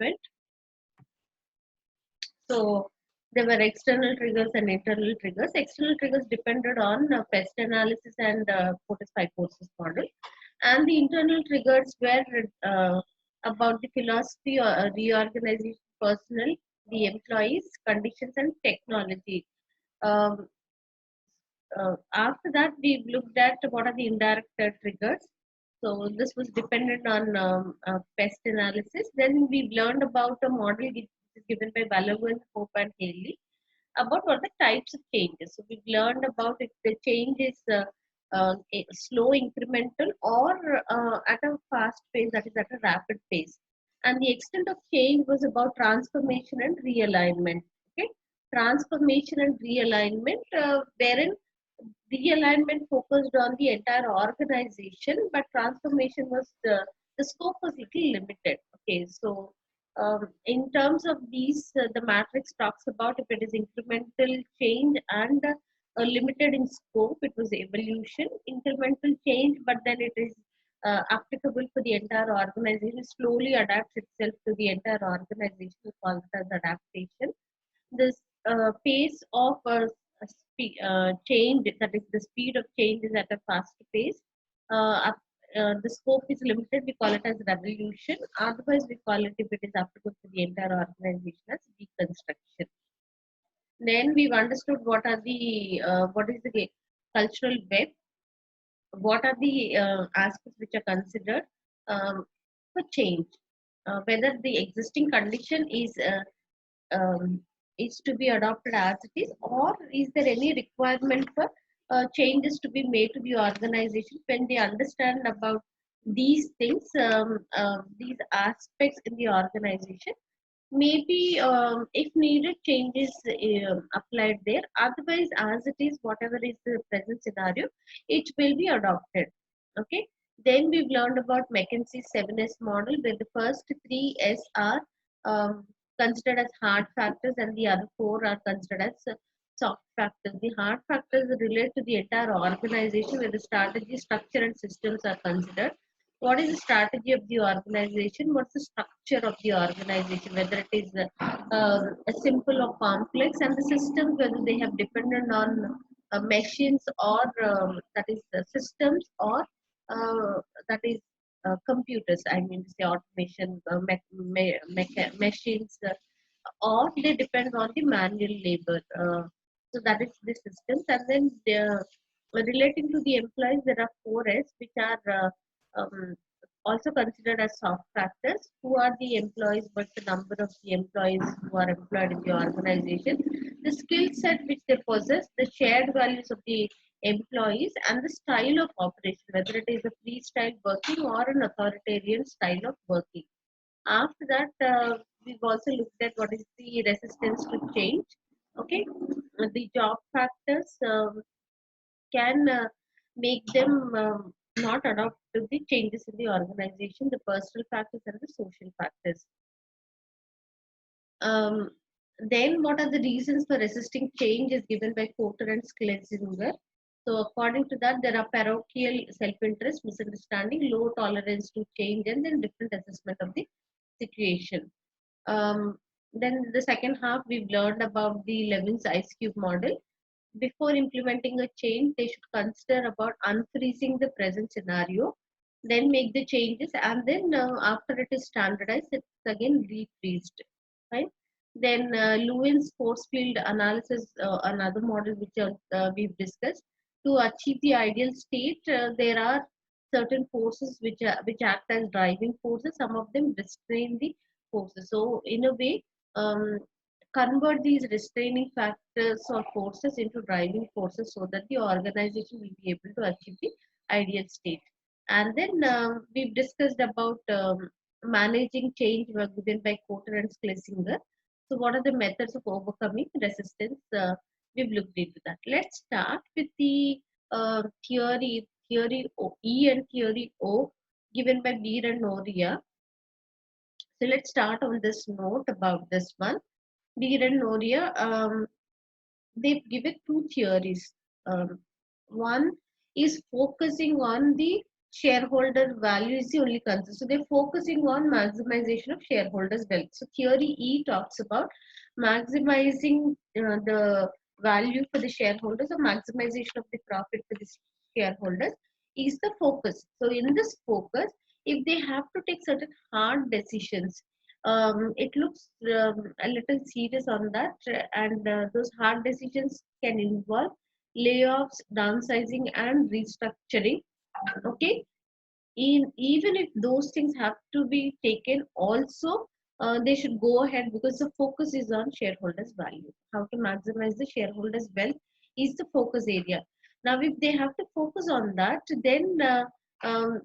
management. So there were external triggers and internal triggers. External triggers depended on pest analysis and Fortis psychosis model, and the internal triggers were about the philosophy or reorganization, personnel, the employees, conditions, and technology. Um, After that, we looked at what are the indirect triggers. So this was dependent on pest analysis. Then we learned about a model which is given by Balogun, Hope, and Haley about what the types of changes. So we've learned about if the change is a slow incremental or at a fast pace, that is at a rapid pace. And the extent of change was about transformation and realignment. Okay, transformation and realignment, wherein realignment focused on the entire organization, but transformation was the scope was little limited. Okay, so in terms of these, the matrix talks about if it is incremental change and limited in scope, it was evolution. Incremental change, but then it is applicable for the entire organization, slowly adapts itself to the entire organization, we call it as adaptation. This pace of change, that is the speed of change, is at a fast pace. The scope is limited, we call it as revolution. Otherwise, we call it, if it is applicable to the entire organization, as deconstruction. Then we've understood what are the what is the cultural web, what are the aspects which are considered for change, whether the existing condition is to be adopted as it is, or is there any requirement for changes to be made to the organization. When they understand about these things, these aspects in the organization, maybe if needed changes applied there. Otherwise, as it is, whatever is the present scenario, it will be adopted. Okay, then we've learned about McKinsey's 7S model, where the first 3 S are considered as hard factors and the other 4 are considered as soft factors. The hard factors relate to the entire organization, where the strategy, structure, and systems are considered. What is the strategy of the organization? What's the structure of the organization? Whether it is a simple or complex, and the systems, whether they have dependent on machines or that is systems, or that is computers. I mean, say automation, machines, or they depend on the manual labor. So that is the systems. And then relating to the employees, there are 4S, which are also considered as soft factors. Who are the employees? What's the number of the employees who are employed in the organization? The skill set which they possess, the shared values of the employees, and the style of operation, whether it is a freestyle working or an authoritarian style of working. After that, we've also looked at what is the resistance to change. Okay, the job factors can make them not adopt to the changes in the organization, the personal factors and the social factors. Um, then, what are the reasons for resisting change is given by Porter and Schlesinger. So, according to that, there are parochial self-interest, misunderstanding, low tolerance to change, and then different assessment of the situation. Then the second half, we've learned about the Levin's ice cube model. Before implementing a change, they should consider about unfreezing the present scenario, then make the changes, and then after it is standardized, it's again refreezed, right? Then Lewin's force field analysis, another model which we've discussed. To achieve the ideal state, there are certain forces which act as driving forces. Some of them restrain the forces. So in a way, um, convert these restraining factors or forces into driving forces, so that the organization will be able to achieve the ideal state. And then we've discussed about managing change, were given by Cotter and Schlesinger. So what are the methods of overcoming resistance? We've looked into that. Let's start with the theory E and theory O, given by Beer and Noria. So let's start on this note about this one. Beer and Noria, they've given 2 theories. One is focusing on the shareholder value is the only concern. So they're focusing on maximization of shareholders' wealth. So theory E talks about maximizing the value for the shareholders or maximization of the profit for the shareholders is the focus. So in this focus, if they have to take certain hard decisions, it looks a little serious on that, and those hard decisions can involve layoffs, downsizing, and restructuring. Okay, even if those things have to be taken also, they should go ahead because the focus is on shareholders value. How to maximize the shareholders wealth is the focus area. Now if they have to focus on that, then um,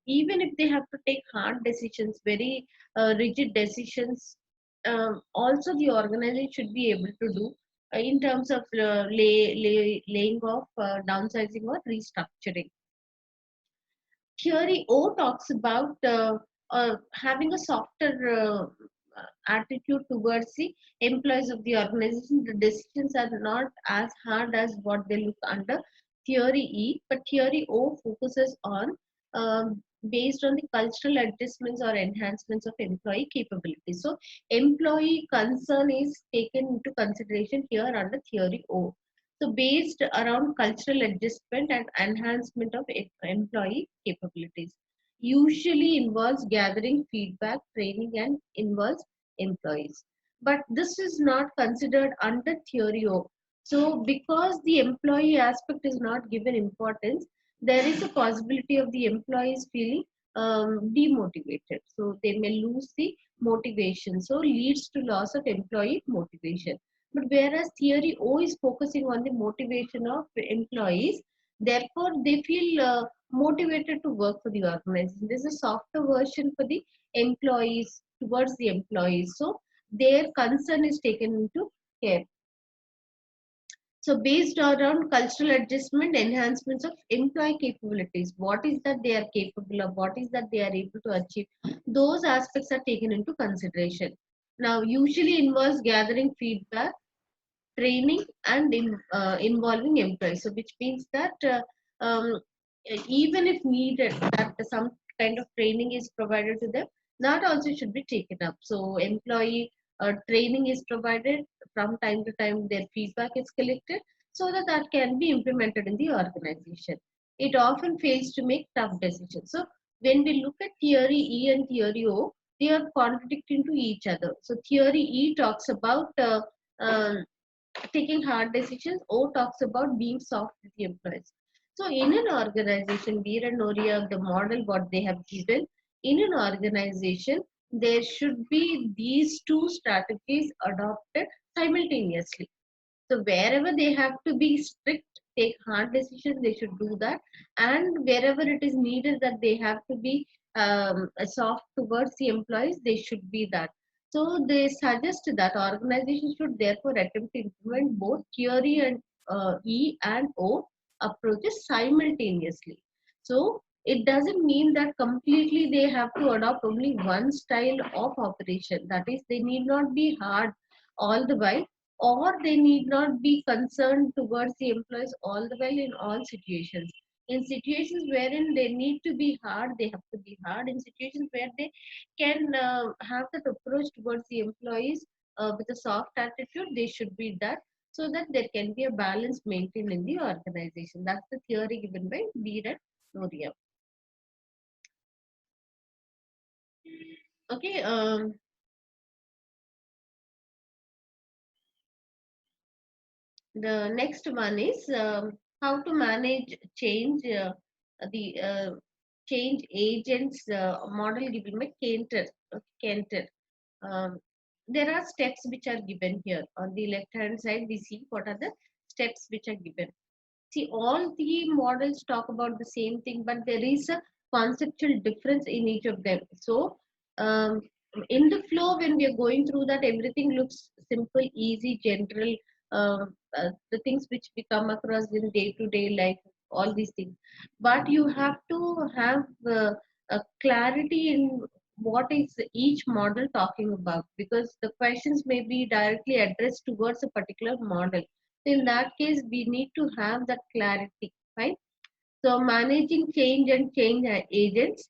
even if they have to take hard decisions, very rigid decisions, also the organization should be able to do in terms of laying off, downsizing, or restructuring. Theory O talks about having a softer attitude towards the employees of the organization. The decisions are not as hard as what they look under Theory E, but Theory O focuses on based on the cultural adjustments or enhancements of employee capabilities. So, employee concern is taken into consideration here under Theory O. So based around cultural adjustment and enhancement of employee capabilities. Usually involves gathering feedback, training, and involves employees. But this is not considered under theory O. So because the employee aspect is not given importance, there is a possibility of the employees feeling demotivated. So they may lose the motivation. So leads to loss of employee motivation. But whereas theory O is focusing on the motivation of employees, therefore they feel motivated to work for the organization. There's a softer version for the employees towards the employees. So their concern is taken into care. So based around cultural adjustment, enhancements of employee capabilities, what is that they are capable of, what is that they are able to achieve, those aspects are taken into consideration. Now, usually involves gathering feedback, training, and involving employees. So, which means that even if needed, that some kind of training is provided to them, that also should be taken up. So, employee training is provided from time to time. Their feedback is collected so that that can be implemented in the organization. It often fails to make tough decisions. So, when we look at theory E and theory O, they are contradicting to each other. So, theory E talks about um, taking hard decisions. O talks about being soft with the employees. So in an organization, Veer and Noria, the model what they have given, in an organization, there should be these two strategies adopted simultaneously. So wherever they have to be strict, take hard decisions, they should do that. And wherever it is needed that they have to be soft towards the employees, they should be that. So they suggest that organizations should therefore attempt to implement both theory and E and O approaches simultaneously. So it doesn't mean that completely they have to adopt only one style of operation. That is, they need not be hard all the while, or they need not be concerned towards the employees all the while in all situations. In situations wherein they need to be hard, they have to be hard. In situations where they can have that approach towards the employees with a soft attitude, they should be that, so that there can be a balance maintained in the organization. That's the theory given by Beer and Noria. Okay, the next one is how to manage change, the change agents model given by Kenter. Kenter. Um, there are steps which are given here. On the left hand side, we see what are the steps which are given. See, all the models talk about the same thing, but there is a conceptual difference in each of them. So, um, in the flow, when we are going through that, everything looks simple, easy, general. The things which we come across in day-to-day life, all these things. But you have to have a clarity in what is each model talking about, because the questions may be directly addressed towards a particular model. In that case, we need to have that clarity, right? So managing change and change agents,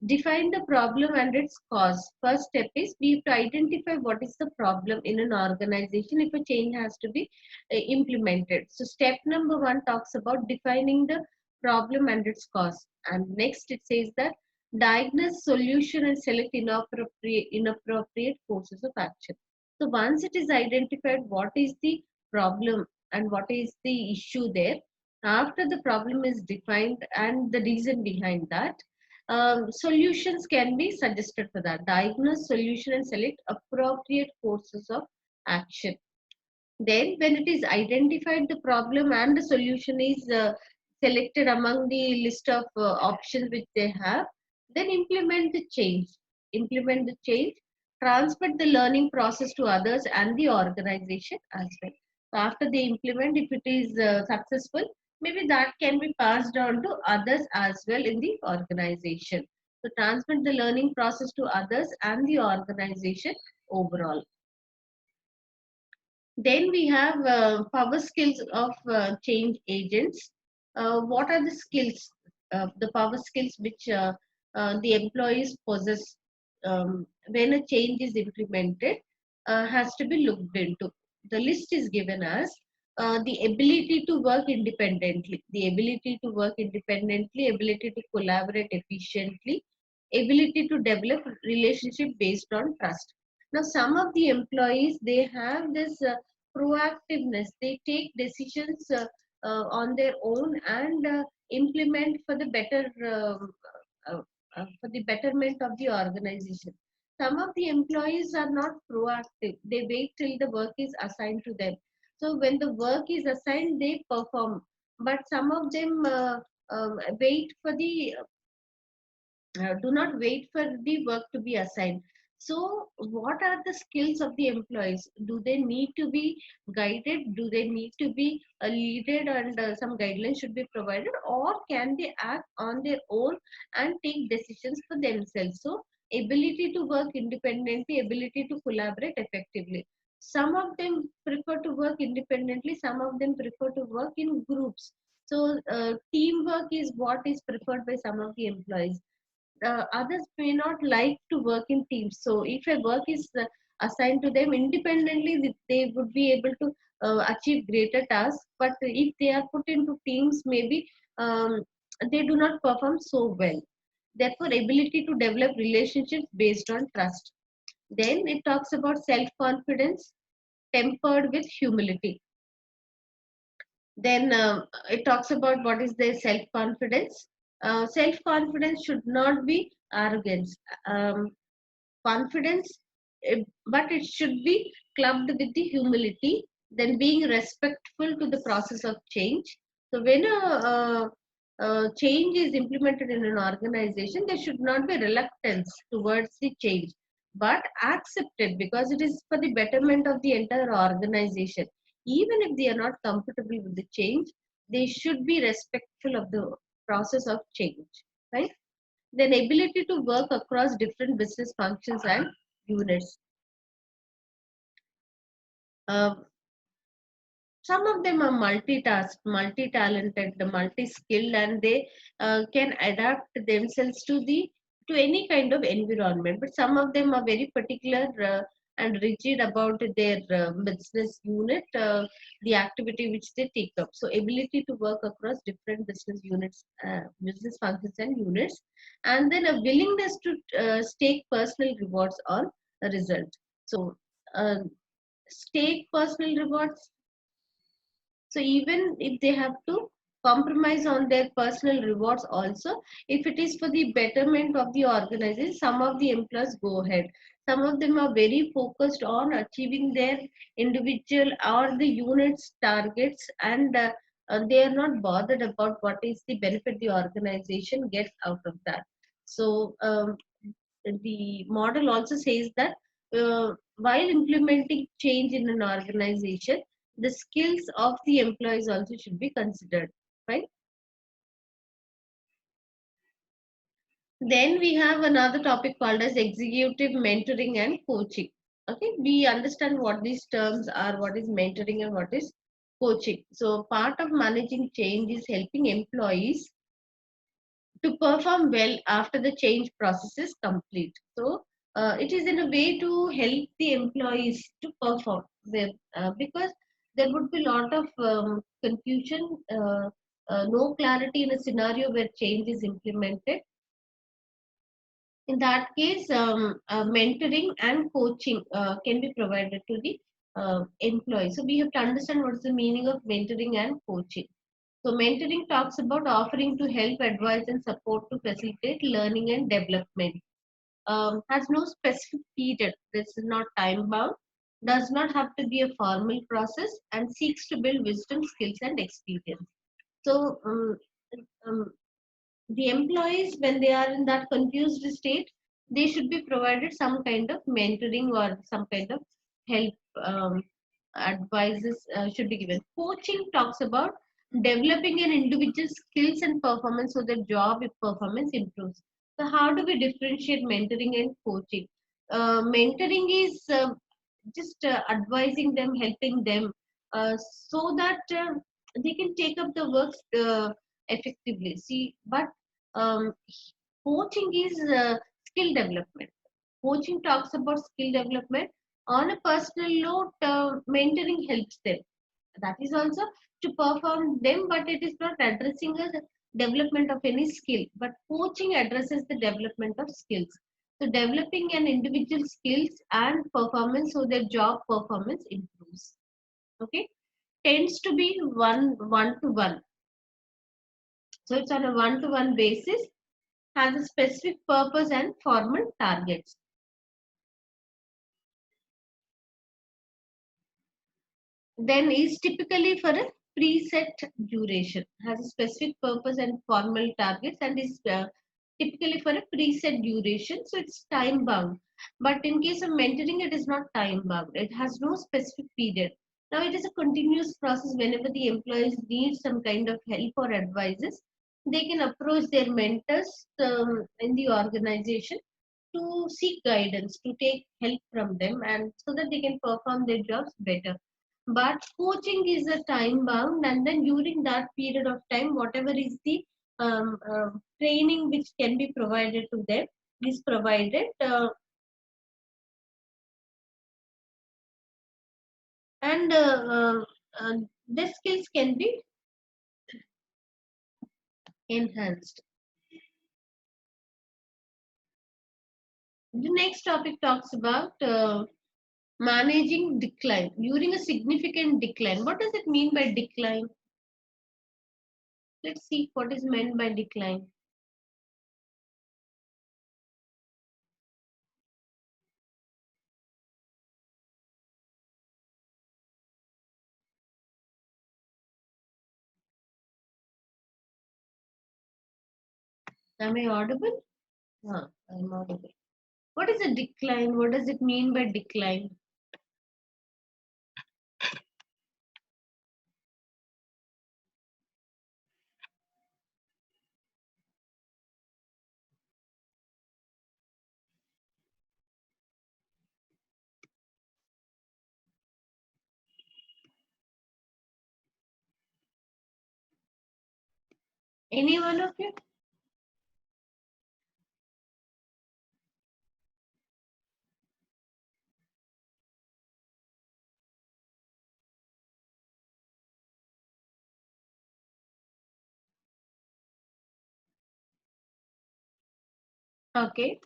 define the problem and its cause. First step is we have to identify what is the problem in an organization if a change has to be implemented. So step number one talks about defining the problem and its cause. And next it says that diagnose solution and select inappropriate courses of action. So once it is identified what is the problem and what is the issue there, after the problem is defined and the reason behind that, solutions can be suggested for that. Diagnose solution and select appropriate courses of action. Then, when it is identified the problem and the solution is selected among the list of options which they have, then implement the change. Implement the change, transfer the learning process to others and the organization as well. So after they implement, if it is successful, maybe that can be passed on to others as well in the organization. So transmit the learning process to others and the organization overall. Then we have power skills of change agents. What are the skills, the power skills which the employees possess when a change is implemented has to be looked into. The list is given as the ability to work independently, ability to collaborate efficiently, ability to develop relationship based on trust. Now, some of the employees they have this proactiveness. They take decisions on their own and implement uh, for the betterment of the organization. Some of the employees are not proactive. They wait till the work is assigned to them. So when the work is assigned, they perform. But some of them wait for the do not wait for the work to be assigned. So, what are the skills of the employees? Do they need to be guided? Do they need to be leaded and some guidelines should be provided? Or can they act on their own and take decisions for themselves? So, ability to work independently, ability to collaborate effectively. Some of them prefer to work independently, some of them prefer to work in groups. So, teamwork is what is preferred by some of the employees. Others may not like to work in teams. So if a work is assigned to them independently, they would be able to achieve greater tasks. But if they are put into teams, maybe they do not perform so well. Therefore, ability to develop relationships based on trust. Then it talks about self-confidence tempered with humility. Then it talks about what is their self-confidence. Self-confidence should not be arrogance. Confidence, but it should be clubbed with the humility, then being respectful to the process of change. So when a change is implemented in an organization, there should not be reluctance towards the change, but accepted because it is for the betterment of the entire organization. Even if they are not comfortable with the change, they should be respectful of the process of change, right? Then ability to work across different business functions and units. Uh, some of them are multi-talented, multi-skilled, and they can adapt themselves to any kind of environment. But some of them are very particular and rigid about their business unit, the activity which they take up. So, ability to work across different business units, business functions, and units, and then a willingness to stake personal rewards on a result. So, stake personal rewards, so even if they have to compromise on their personal rewards also, if it is for the betterment of the organization, some of the employees go ahead. Some of them are very focused on achieving their individual or the unit's targets, and they are not bothered about what is the benefit the organization gets out of that. So the model also says that while implementing change in an organization, the skills of the employees also should be considered, right? Then we have another topic called as executive mentoring and coaching. Okay, we understand what these terms are, what is mentoring and what is coaching. So part of managing change is helping employees to perform well after the change process is complete. So it is in a way to help the employees to perform well, because there would be a lot of confusion, no clarity in a scenario where change is implemented. In that case, mentoring and coaching can be provided to the employee. So we have to understand what is the meaning of mentoring and coaching. So mentoring talks about offering to help, advise, and support to facilitate learning and development. Has no specific period. This is not time bound. Does not have to be a formal process and seeks to build wisdom, skills, and experience. So um, the employees, when they are in that confused state, they should be provided some kind of mentoring or some kind of help, advices should be given. Coaching talks about developing an individual's skills and performance so the job performance improves. So how do we differentiate mentoring and coaching? Mentoring is just advising them, helping them, so that they can take up the work effectively. See, but um, coaching is skill development. Coaching talks about skill development. On a personal note, mentoring helps them. That is also to perform them, but it is not addressing the development of any skill. But coaching addresses the development of skills. So developing an individual skills and performance so their job performance improves. Okay, tends to be one to one. So it's on a one to one basis, has a specific purpose and formal targets. Then is typically for a preset duration, has a specific purpose and formal targets, and is typically for a preset duration, so it's time bound. But in case of mentoring, it is not time bound, it has no specific period. Now it is a continuous process. Whenever the employees need some kind of help or advices, they can approach their mentors in the organization to seek guidance, to take help from them, and so that they can perform their jobs better. But coaching is a time bound, and then during that period of time, whatever is the training which can be provided to them is provided, and uh, the skills can be enhanced. The next topic talks about managing decline during a significant decline. What does it mean by decline? Let's see what is meant by decline. Am I audible? I'm audible. What is a decline? What does it mean by decline? Any one of you? Okay.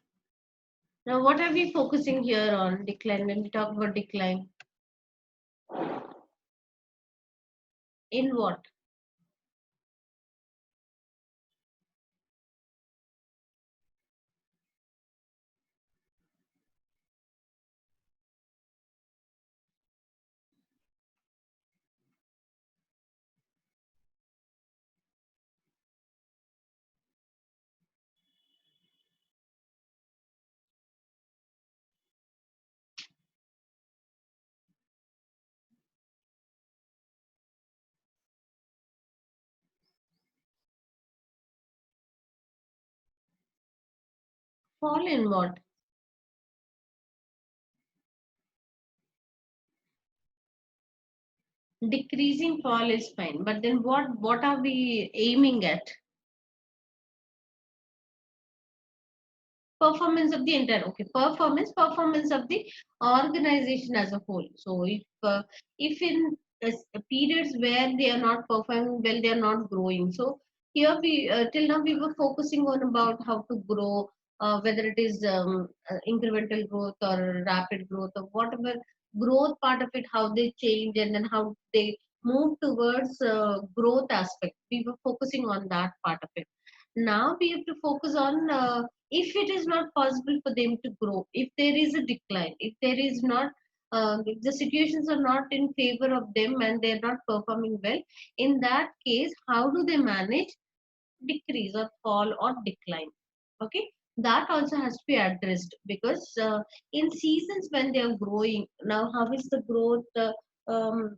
Now, what are we focusing here on decline when we talk about decline? In what? Fall in what? Decreasing fall is fine, but then what are we aiming at? Performance of the entire, okay, performance of the organization as a whole. So if in periods where they are not performing well, they are not growing. So here we till now we were focusing on about how to grow, whether it is incremental growth or rapid growth or whatever growth part of it, how they change and then how they move towards growth aspect. We were focusing on that part of it. Now we have to focus on if it is not possible for them to grow, if there is a decline, if there is not if the situations are not in favor of them and they are not performing well, in that case how do they manage decrease or fall or decline? Okay, that also has to be addressed, because in seasons when they are growing, now how is the growth, um,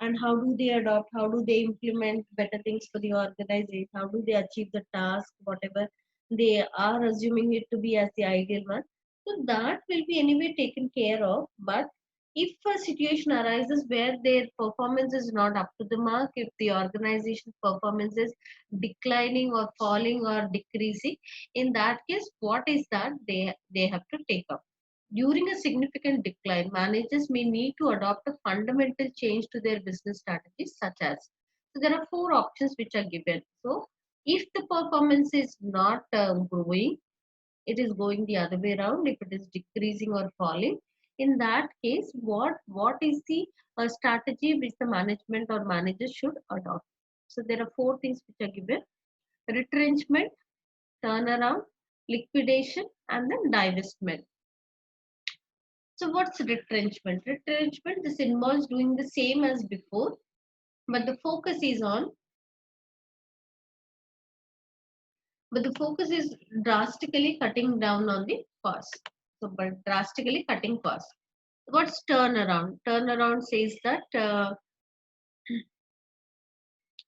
and how do they adopt, how do they implement better things for the organization, how do they achieve the task whatever they are assuming it to be as the ideal one. So that will be anyway taken care of. But if a situation arises where their performance is not up to the mark, if the organization's performance is declining or falling or decreasing, in that case what is that they have to take up. During a significant decline, managers may need to adopt a fundamental change to their business strategies, such as, so there are four options which are given. So if the performance is not growing, it is going the other way around, if it is decreasing or falling, in that case what is the strategy which the management or managers should adopt? So there are four things which are given: retrenchment, turnaround, liquidation, and then divestment. So what's retrenchment? Retrenchment, this involves doing the same as before, but the focus is drastically cutting down on the cost. So, but drastically cutting costs. What's turnaround? Turnaround says that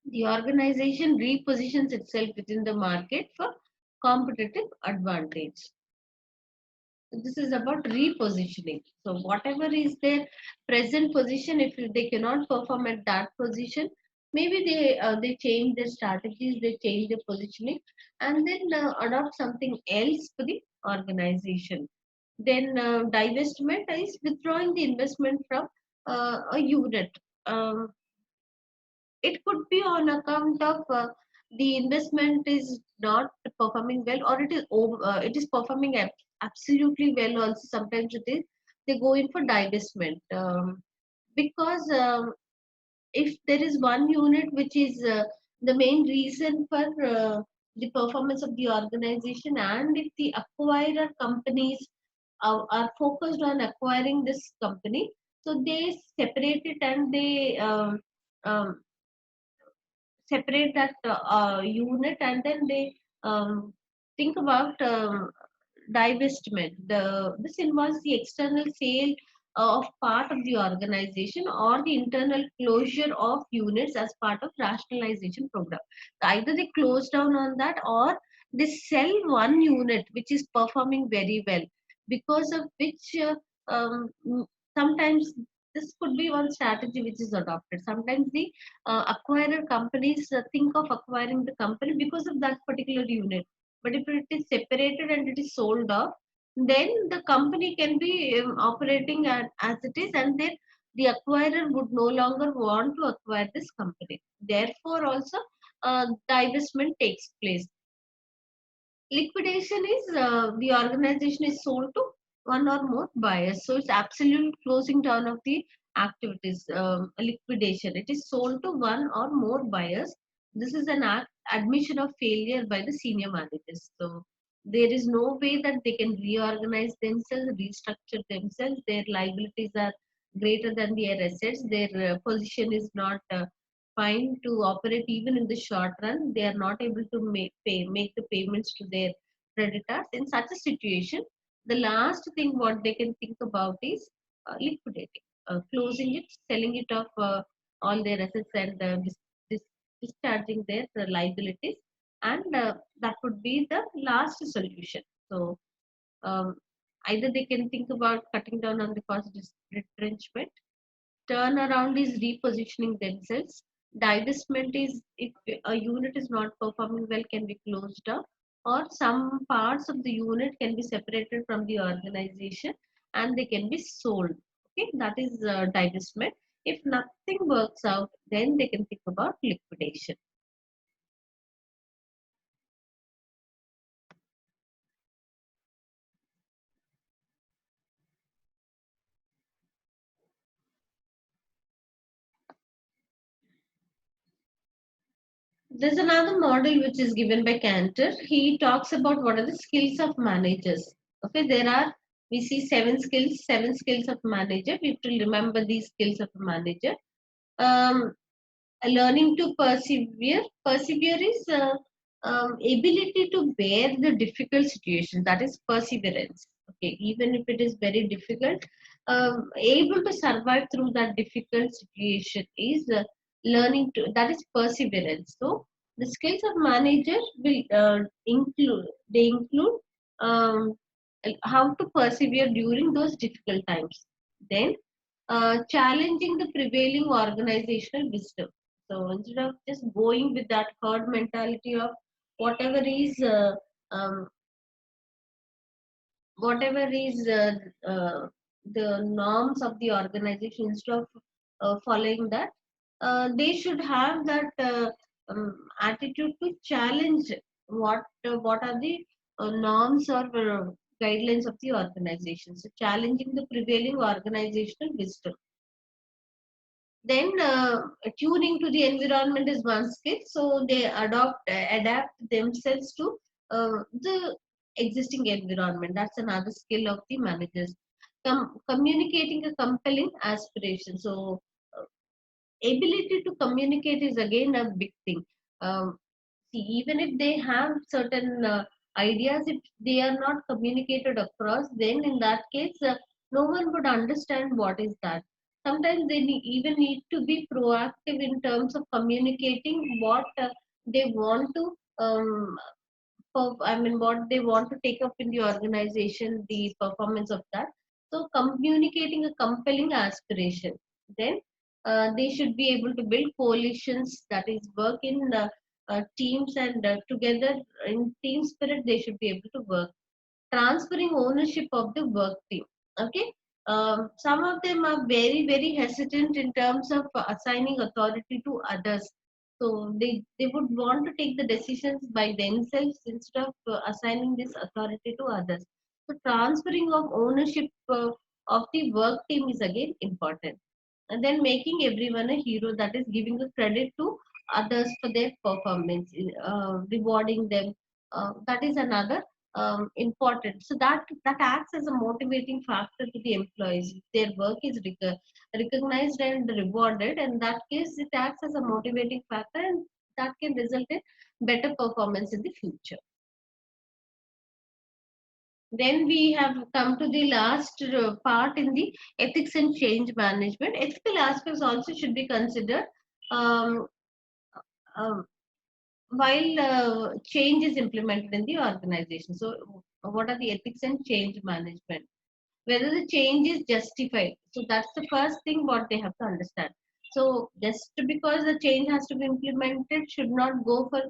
the organization repositions itself within the market for competitive advantage. This is about repositioning. So whatever is their present position, if they cannot perform at that position, maybe they change their strategies, they change their positioning, and then adopt something else for the organization. Then divestment is withdrawing the investment from a unit. Um, it could be on account of the investment is not performing well, or it is performing absolutely well also. Sometimes it is, they go in for divestment, because if there is one unit which is the main reason for the performance of the organization, and if the acquirer companies are focused on acquiring this company, so they separate it and they um, separate that unit, and then they think about divestment. This involves the external sale of part of the organization or the internal closure of units as part of rationalization program. Either they close down on that, or they sell one unit which is performing very well, because of which sometimes this could be one strategy which is adopted. Sometimes the acquirer companies think of acquiring the company because of that particular unit. But if it is separated and it is sold off, then the company can be operating as it is, and then the acquirer would no longer want to acquire this company. Therefore, also divestment takes place. Liquidation is the organization is sold to one or more buyers. So it's absolute closing down of the activities. Liquidation, it is sold to one or more buyers. This is an admission of failure by the senior managers. So there is no way that they can reorganize themselves, restructure themselves. Their liabilities are greater than their assets. Their position is not fine to operate even in the short run. They are not able to make the payments to their creditors. In such a situation, the last thing what they can think about is liquidating, closing it, selling it off all their assets, and discharging their liabilities. And that would be the last solution. So um, either they can think about cutting down on the cost retrenchment. Turnaround is repositioning themselves. Divestment is if a unit is not performing well, can be closed down. or some parts of the unit can be separated from the organization and they can be sold. Okay, that is divestment. If nothing works out, then they can think about liquidation. There's another model which is given by Cantor. He talks about what are the skills of managers. Okay, there are, we see seven skills of manager. We have to remember these skills of a manager. Um, Learning to persevere. Persevere is ability to bear the difficult situation. That is perseverance. Okay, even if it is very difficult, able to survive through that difficult situation is learning to. That is perseverance. So the skills of manager will include. They include um, how to persevere during those difficult times. Then challenging the prevailing organizational wisdom. So instead of just going with that herd mentality of whatever is uh, um, whatever is the norms of the organization, instead of following that, they should have that attitude to challenge what are the norms or guidelines of the organization. So challenging the prevailing organizational wisdom. Then tuning to the environment is one skill. So they adapt themselves to the existing environment. That's another skill of the managers. Communicating a compelling aspiration. So ability to communicate is again a big thing. See, even if they have certain ideas, if they are not communicated across, then in that case, no one would understand what is that. Sometimes they even need to be proactive in terms of communicating what they want to I mean, what they want to take up in the organization, the performance of that. So, communicating a compelling aspiration. Then they should be able to build coalitions, that is, work in teams, and together in team spirit, they should be able to work. Transferring ownership of the work team. Okay. Some of them are very, very hesitant in terms of assigning authority to others. So they would want to take the decisions by themselves instead of assigning this authority to others. So transferring of ownership of the work team is again important. And then making everyone a hero, that is giving the credit to others for their performance, rewarding them. That is another important. So that acts as a motivating factor to the employees. If their work is recognized and rewarded, in that case, it acts as a motivating factor, and that can result in better performance in the future. Then we have come to the last part in the ethics and change management. Ethical aspects also should be considered um, um, while change is implemented in the organization. So, what are the ethics and change management? Whether the change is justified. So that's the first thing what they have to understand. So just because the change has to be implemented should not go for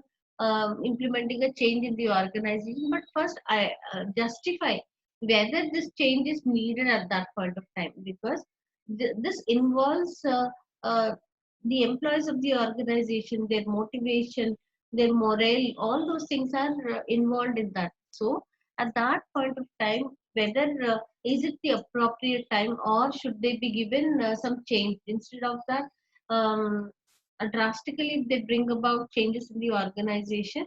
implementing a change in the organization, but first I justify whether this change is needed at that point of time, because this involves the employees of the organization, their motivation, their morale, all those things are involved in that. So at that point of time, whether is it the appropriate time, or should they be given some change instead of that, drastically if they bring about changes in the organization,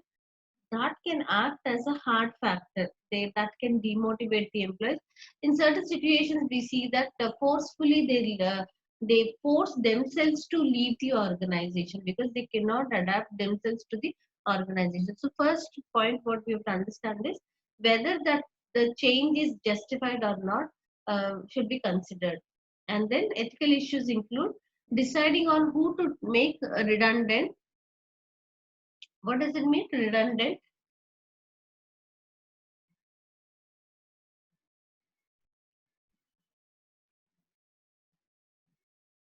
that can act as a hard factor. That can demotivate the employees. In certain situations, we see that forcefully they force themselves to leave the organization because they cannot adapt themselves to the organization. So, first point what we have to understand is whether that the change is justified or not should be considered. And then ethical issues include deciding on who to make redundant. What does it mean, redundant?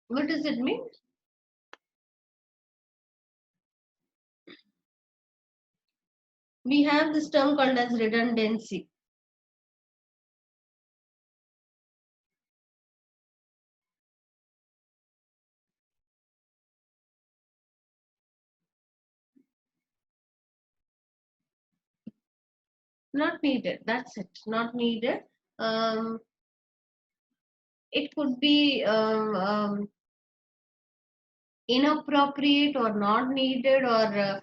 What does it mean? We have this term called as redundancy. Not needed. That's it. Not needed. Um, it could be inappropriate or not needed, or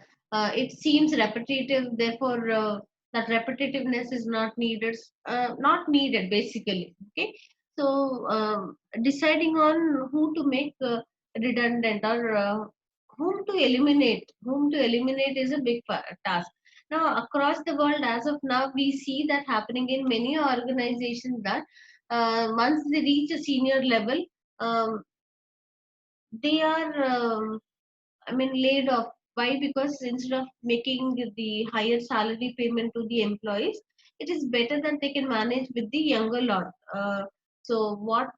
it seems repetitive, therefore that repetitiveness is not needed, basically. Okay, so deciding on who to make redundant, or whom to eliminate is a big task. Now across the world, as of now, we see that happening in many organizations, that once they reach a senior level, um, they are laid off. Why? Because instead of making the higher salary payment to the employees, it is better that they can manage with the younger lot. So what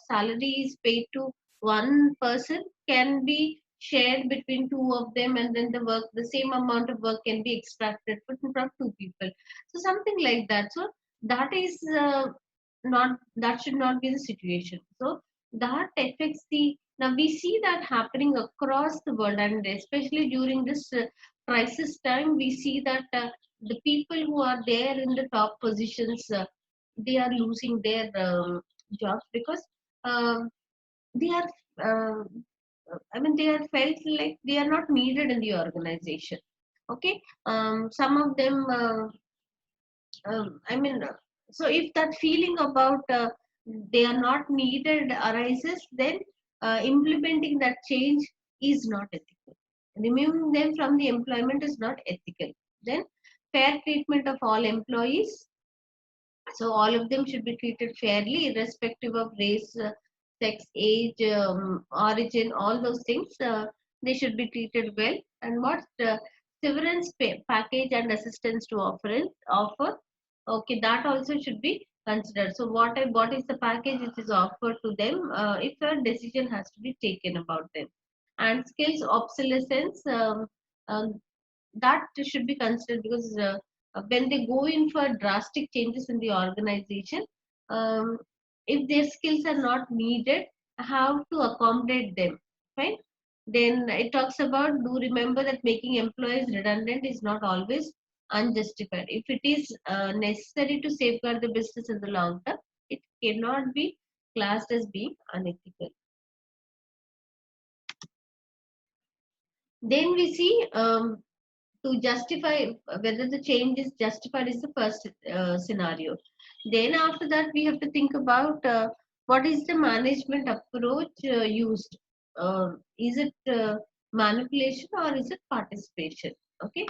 salary is paid to one person can be shared between two of them, and then the same amount of work can be extracted from two people. So something like that. So that is that should not be the situation. So that affects the, now we see that happening across the world, and especially during this crisis time, we see that the people who are there in the top positions, they are losing their jobs, because um, they are, they are felt like they are not needed in the organization. Okay, some of them. So if that feeling about they are not needed arises, then implementing that change is not ethical. Removing them from the employment is not ethical. Then fair treatment of all employees. So all of them should be treated fairly, irrespective of race, sex, age, origin, all those things. They should be treated well. And what severance package and assistance to offer? Okay, that also should be considered. So what is the package which is offered to them if a decision has to be taken about them? And skills obsolescence. That should be considered, because when they go in for drastic changes in the organization, um, if their skills are not needed, how to accommodate them, right? Then it talks about, do remember that making employees redundant is not always unjustified. If it is necessary to safeguard the business in the long term, it cannot be classed as being unethical. Then we see, to justify whether the change is justified is the first scenario. Then after that, we have to think about what is the management approach used. Is it manipulation, or is it participation? Okay.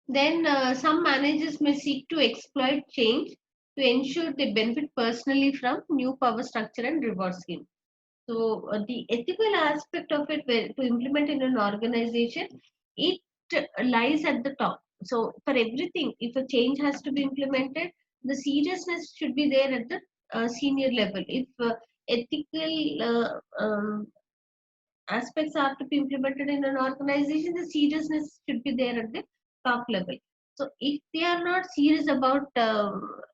Then some managers may seek to exploit change to ensure they benefit personally from new power structure and reward scheme. So the ethical aspect of it, to implement in an organization, it lies at the top. So for everything, if a change has to be implemented, the seriousness should be there at the senior level. If ethical aspects are to be implemented in an organization, the seriousness should be there at the top level. So if they are not serious about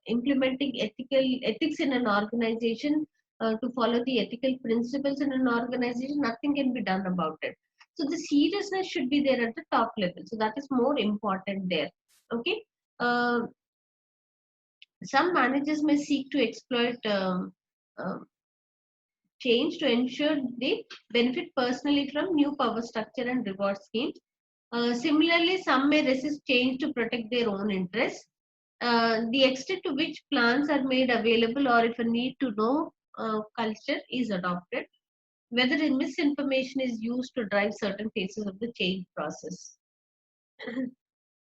implementing ethics in an organization, to follow the ethical principles in an organization, nothing can be done about it. So the seriousness should be there at the top level. So that is more important there. Okay. Uh, some managers may seek to exploit change to ensure they benefit personally from new power structure and reward schemes. Similarly, some may resist change to protect their own interests. The extent to which plans are made available, or if a need to know culture is adopted, whether misinformation is used to drive certain phases of the change process,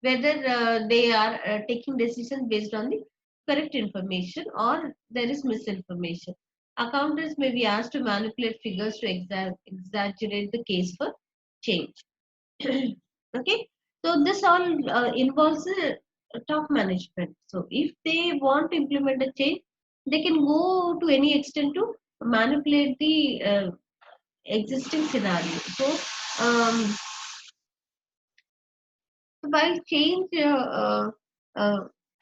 whether they are taking decisions based on the correct information, or there is misinformation. Accountants may be asked to manipulate figures to exaggerate the case for change. Okay, so this all involves top management. So if they want to implement a change, they can go to any extent to manipulate the existing scenario. So while change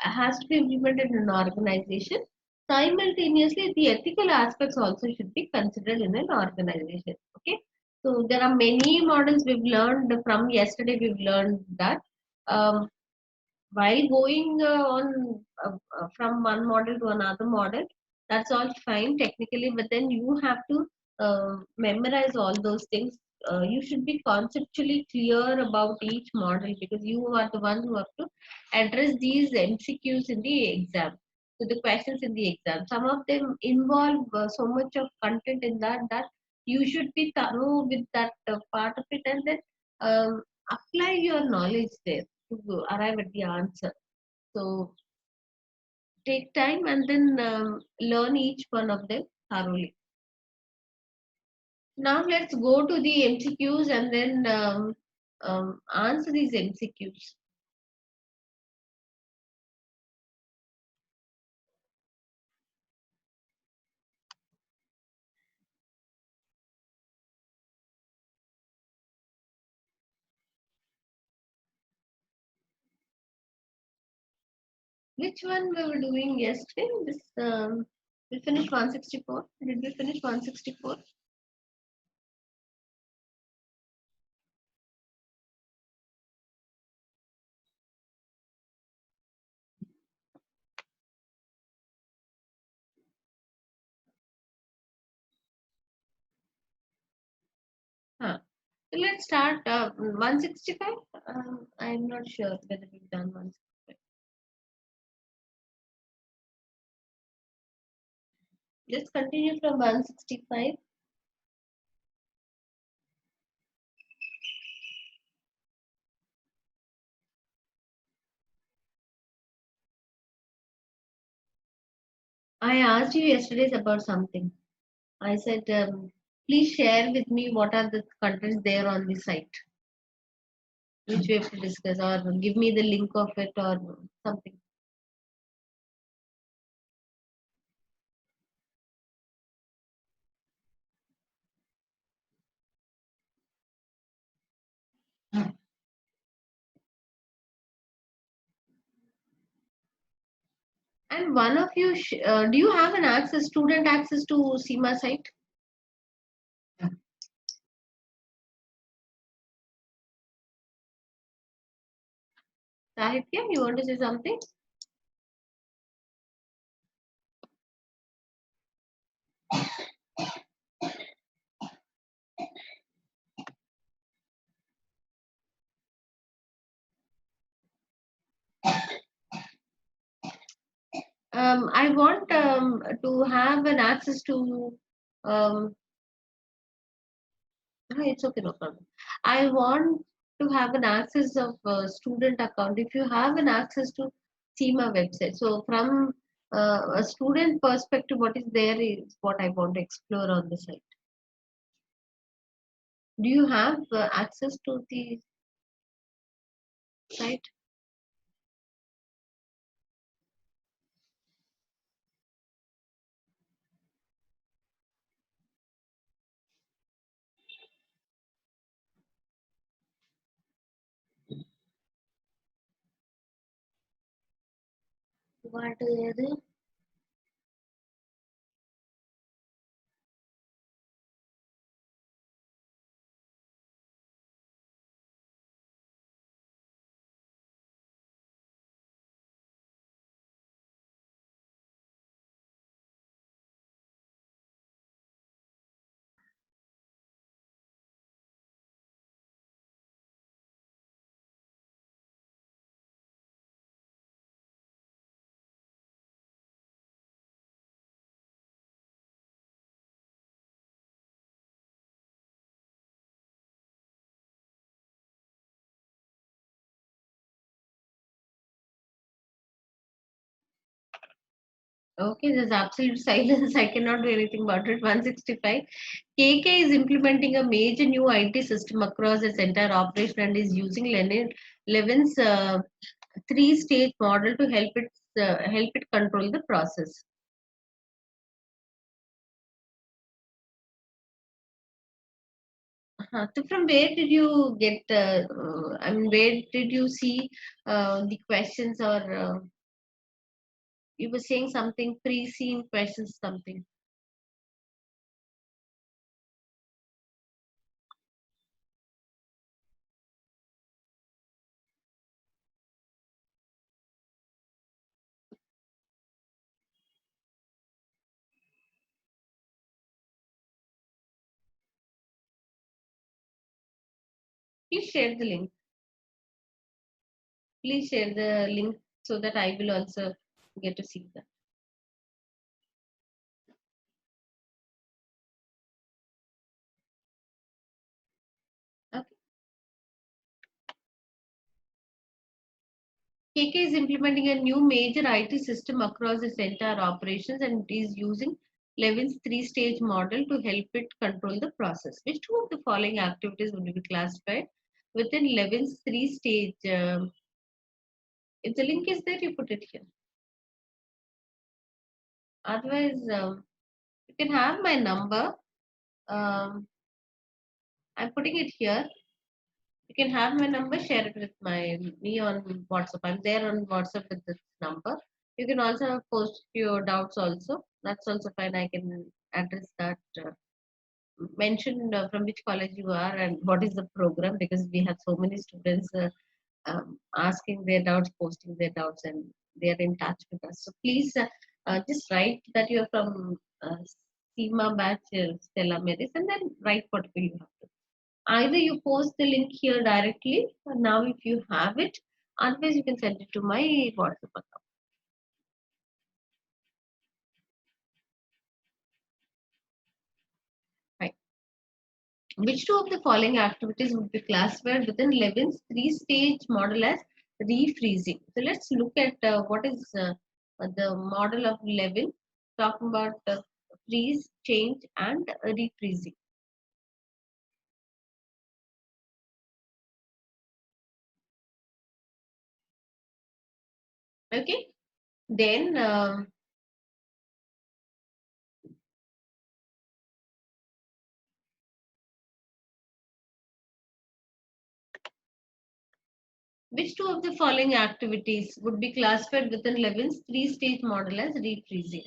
has to be implemented in an organization, simultaneously the ethical aspects also should be considered in an organization. Okay, so there are many models we've learned from yesterday. We've learned that um, while going on from one model to another model, that's all fine technically, but then you have to memorize all those things. You should be conceptually clear about each model because you are the one who have to address these MCQs in the exam. So the questions in the exam, some of them involve so much of content in that you should be thorough with that part of it, and then apply your knowledge there to arrive at the answer. So take time and then learn each one of them thoroughly. Now let's go to the MCQs and then answer these MCQs. Which one we were doing yesterday? This we finished 164. Did we finish 164? Huh. So let's start 165. I'm not sure whether we've done 165. Let's continue from 165. I asked you yesterday about something. I said, please share with me what are the contents there on the site, which we have to discuss, or give me the link of it or something. And one of you, do you have an access, student access to CIMA site? Sahitya, you want to say something? I want to have an access to um, it's okay, no problem. I want to have an access of student account. If you have an access to CIMA website, so from a student perspective, what is there is what I want to explore on the site. Do you have access to the site? What is it? Okay, there's absolute silence. I cannot do anything about it. 165. KK is implementing a major new IT system across its entire operation and is using Levin's three-stage model to help it control the process. So from where did you get, I mean, where did you see the questions, or you were saying something, pre-seen questions, something? Please share the link. Please share the link so that I will also get to see that. Okay. KK is implementing a new major IT system across its entire operations and is using Levin's three-stage model to help it control the process. Which two of the following activities would be classified within Levin's three-stage? If the link is there, you put it here. Otherwise, you can have my number. Um, I'm putting it here. You can have my number, share it with me on WhatsApp. I'm there on WhatsApp with this number. You can also post your doubts also. That's also fine. I can address that. Mention from which college you are and what is the program, because we have so many students asking their doubts, posting their doubts, and they are in touch with us. So please just write that you are from CIMA batch Stella Maris, and then write whatever you have to. Either you post the link here directly, or now if you have it, otherwise you can send it to my WhatsApp account. Right. Which two of the following activities would be classified within Levin's three-stage model as refreezing? So let's look at what is the model of Levin, talking about freeze, change, and refreezing. Okay. Then which two of the following activities would be classified within Levin's three-stage model as refreezing?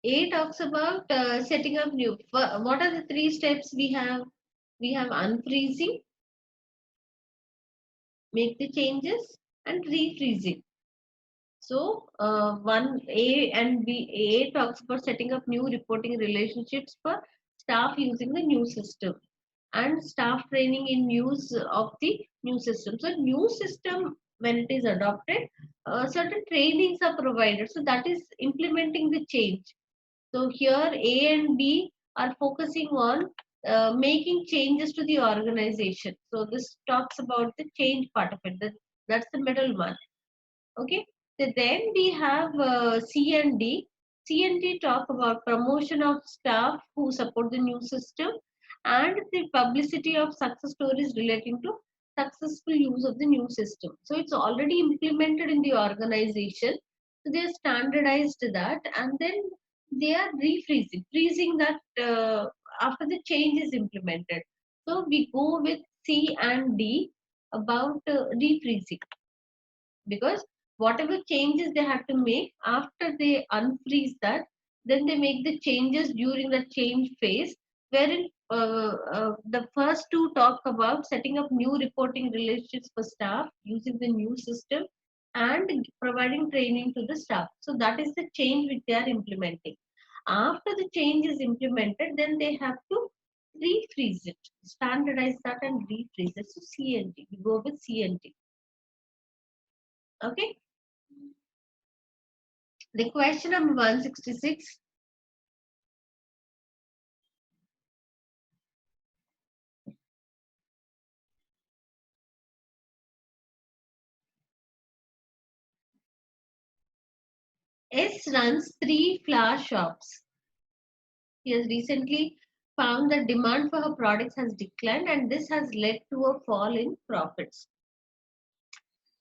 8 talks about setting up new. What are the three steps we have? We have unfreezing, make the changes, and refreezing. So, one A and B. A talks about setting up new reporting relationships for staff using the new system, and staff training in use of the new system. So, new system, when it is adopted, certain trainings are provided. So, that is implementing the change. So here A and B are focusing on making changes to the organization. So this talks about the change part of it. That's the middle one. Okay. So then we have C and D. C and D talk about promotion of staff who support the new system and the publicity of success stories relating to successful use of the new system. So it's already implemented in the organization. So they are standardized that, and then they are freezing that after the change is implemented. So we go with C and D about refreezing, because whatever changes they have to make after they unfreeze that, then they make the changes during the change phase, wherein the first two talk about setting up new reporting relationships for staff using the new system and providing training to the staff. So that is the change which they are implementing. After the change is implemented, then they have to refreeze it, standardize that and refreeze it. So CNT, we go with CNT. Okay. The question number 166. S runs 3 flower shops. He has recently found that demand for her products has declined and this has led to a fall in profits.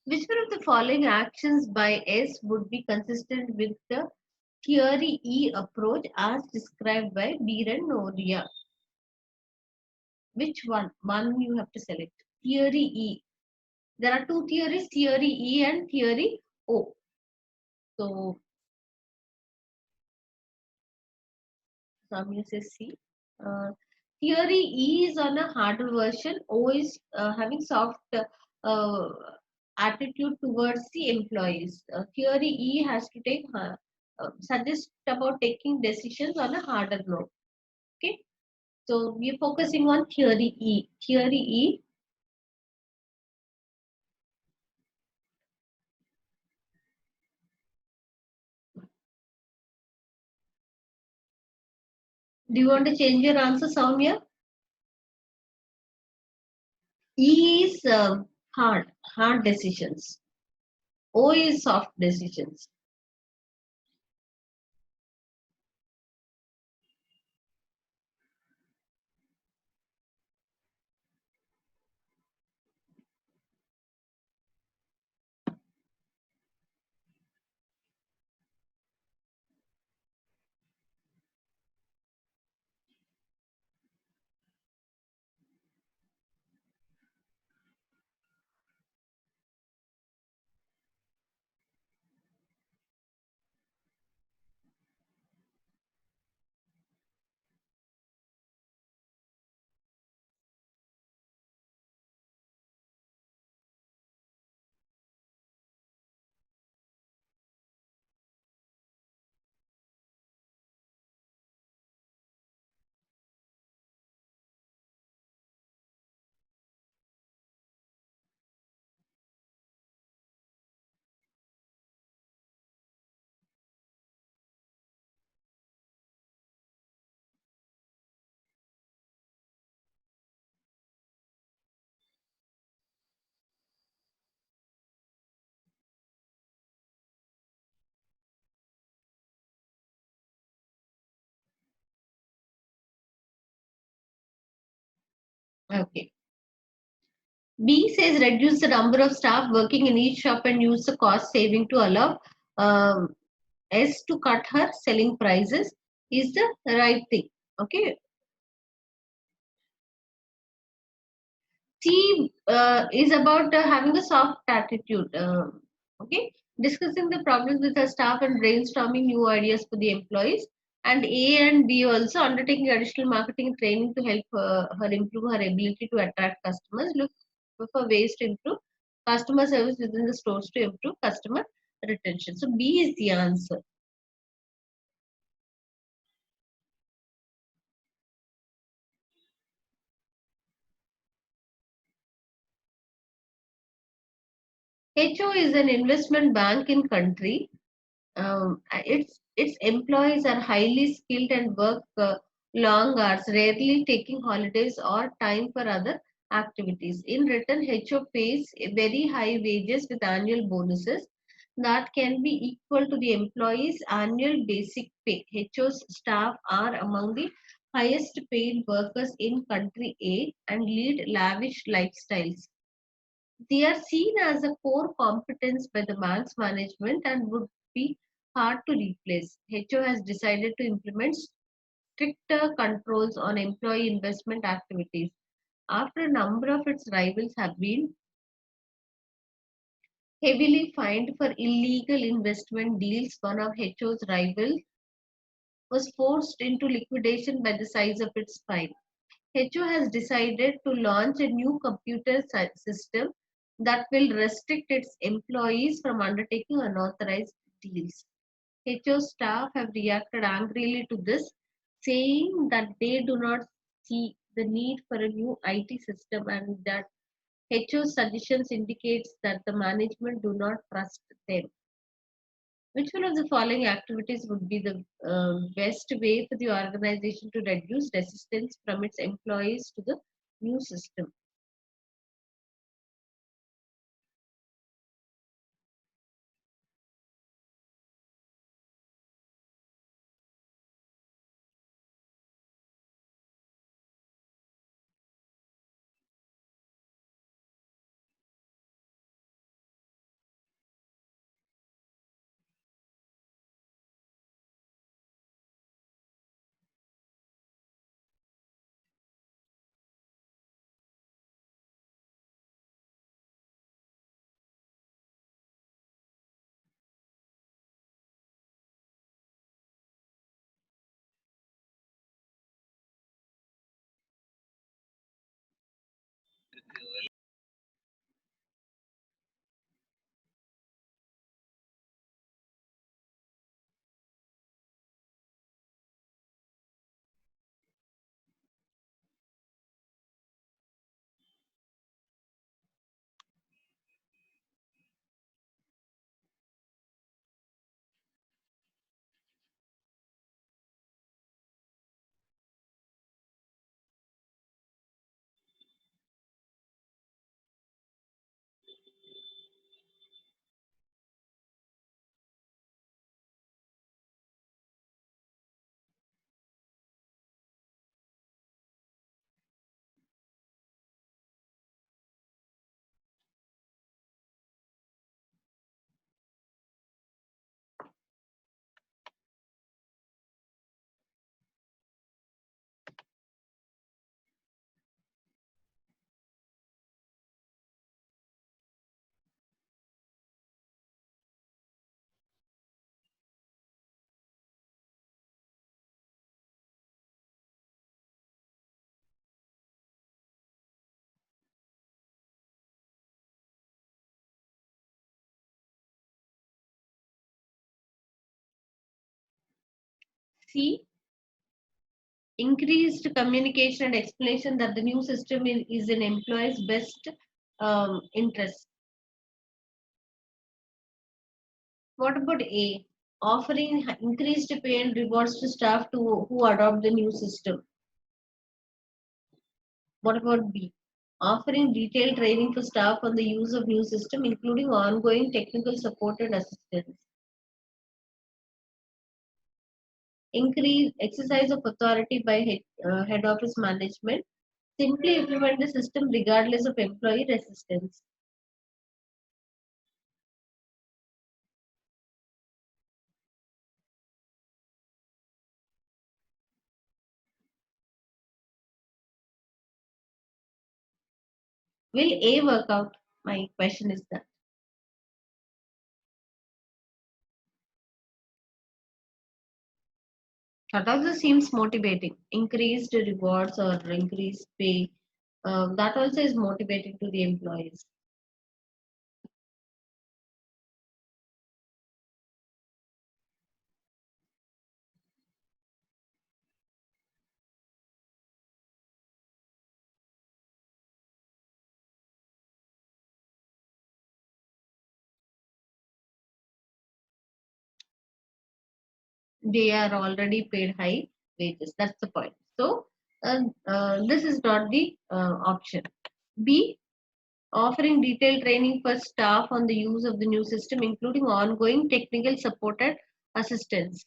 Which one of the following actions by S would be consistent with the Theory E approach as described by Beer and Noria? Which one? One you have to select. Theory E. There are two theories, Theory E and Theory O. So, Samya says C. Uh, Theory E is on a harder version. O is having soft uh, attitude towards the employees. Theory E has to take suggest about taking decisions on a harder note. Okay, so we are focusing on theory E. Theory E. Do you want to change your answer, Soumya? E is hard decisions. O is soft decisions. Okay. B says reduce the number of staff working in each shop and use the cost saving to allow um, S to cut her selling prices is the right thing. Okay. C is about having a soft attitude. Okay. Discussing the problems with her staff and brainstorming new ideas for the employees. And A and B also undertaking additional marketing and training to help her improve her ability to attract customers. Look for ways to improve customer service within the stores to improve customer retention. So B is the answer. HO is an investment bank in country. Its employees are highly skilled and work long hours, rarely taking holidays or time for other activities. In return, HO pays very high wages with annual bonuses that can be equal to the employee's annual basic pay. HO's staff are among the highest paid workers in country A and lead lavish lifestyles. They are seen as a core competence by the bank's management and would be hard to replace. HO has decided to implement stricter controls on employee investment activities. After a number of its rivals have been heavily fined for illegal investment deals, one of HO's rivals was forced into liquidation by the size of its fine. HO has decided to launch a new computer system that will restrict its employees from undertaking unauthorized deals. HO staff have reacted angrily to this, saying that they do not see the need for a new IT system and that HO's suggestions indicates that the management do not trust them. Which one of the following activities would be the best way for the organization to reduce resistance from its employees to the new system? C, increased communication and explanation that the new system is in employees' best interest. What about A? Offering increased pay and rewards to staff who adopt the new system. What about B? Offering detailed training for staff on the use of new system, including ongoing technical support and assistance. Increase exercise of authority by head office management. Simply implement the system regardless of employee resistance. Will A work out? My question is that. That also seems motivating. Increased rewards or increased pay. That also is motivating to the employees. They are already paid high wages. That's the point. So this is not the option. B, offering detailed training for staff on the use of the new system, including ongoing technical support and assistance.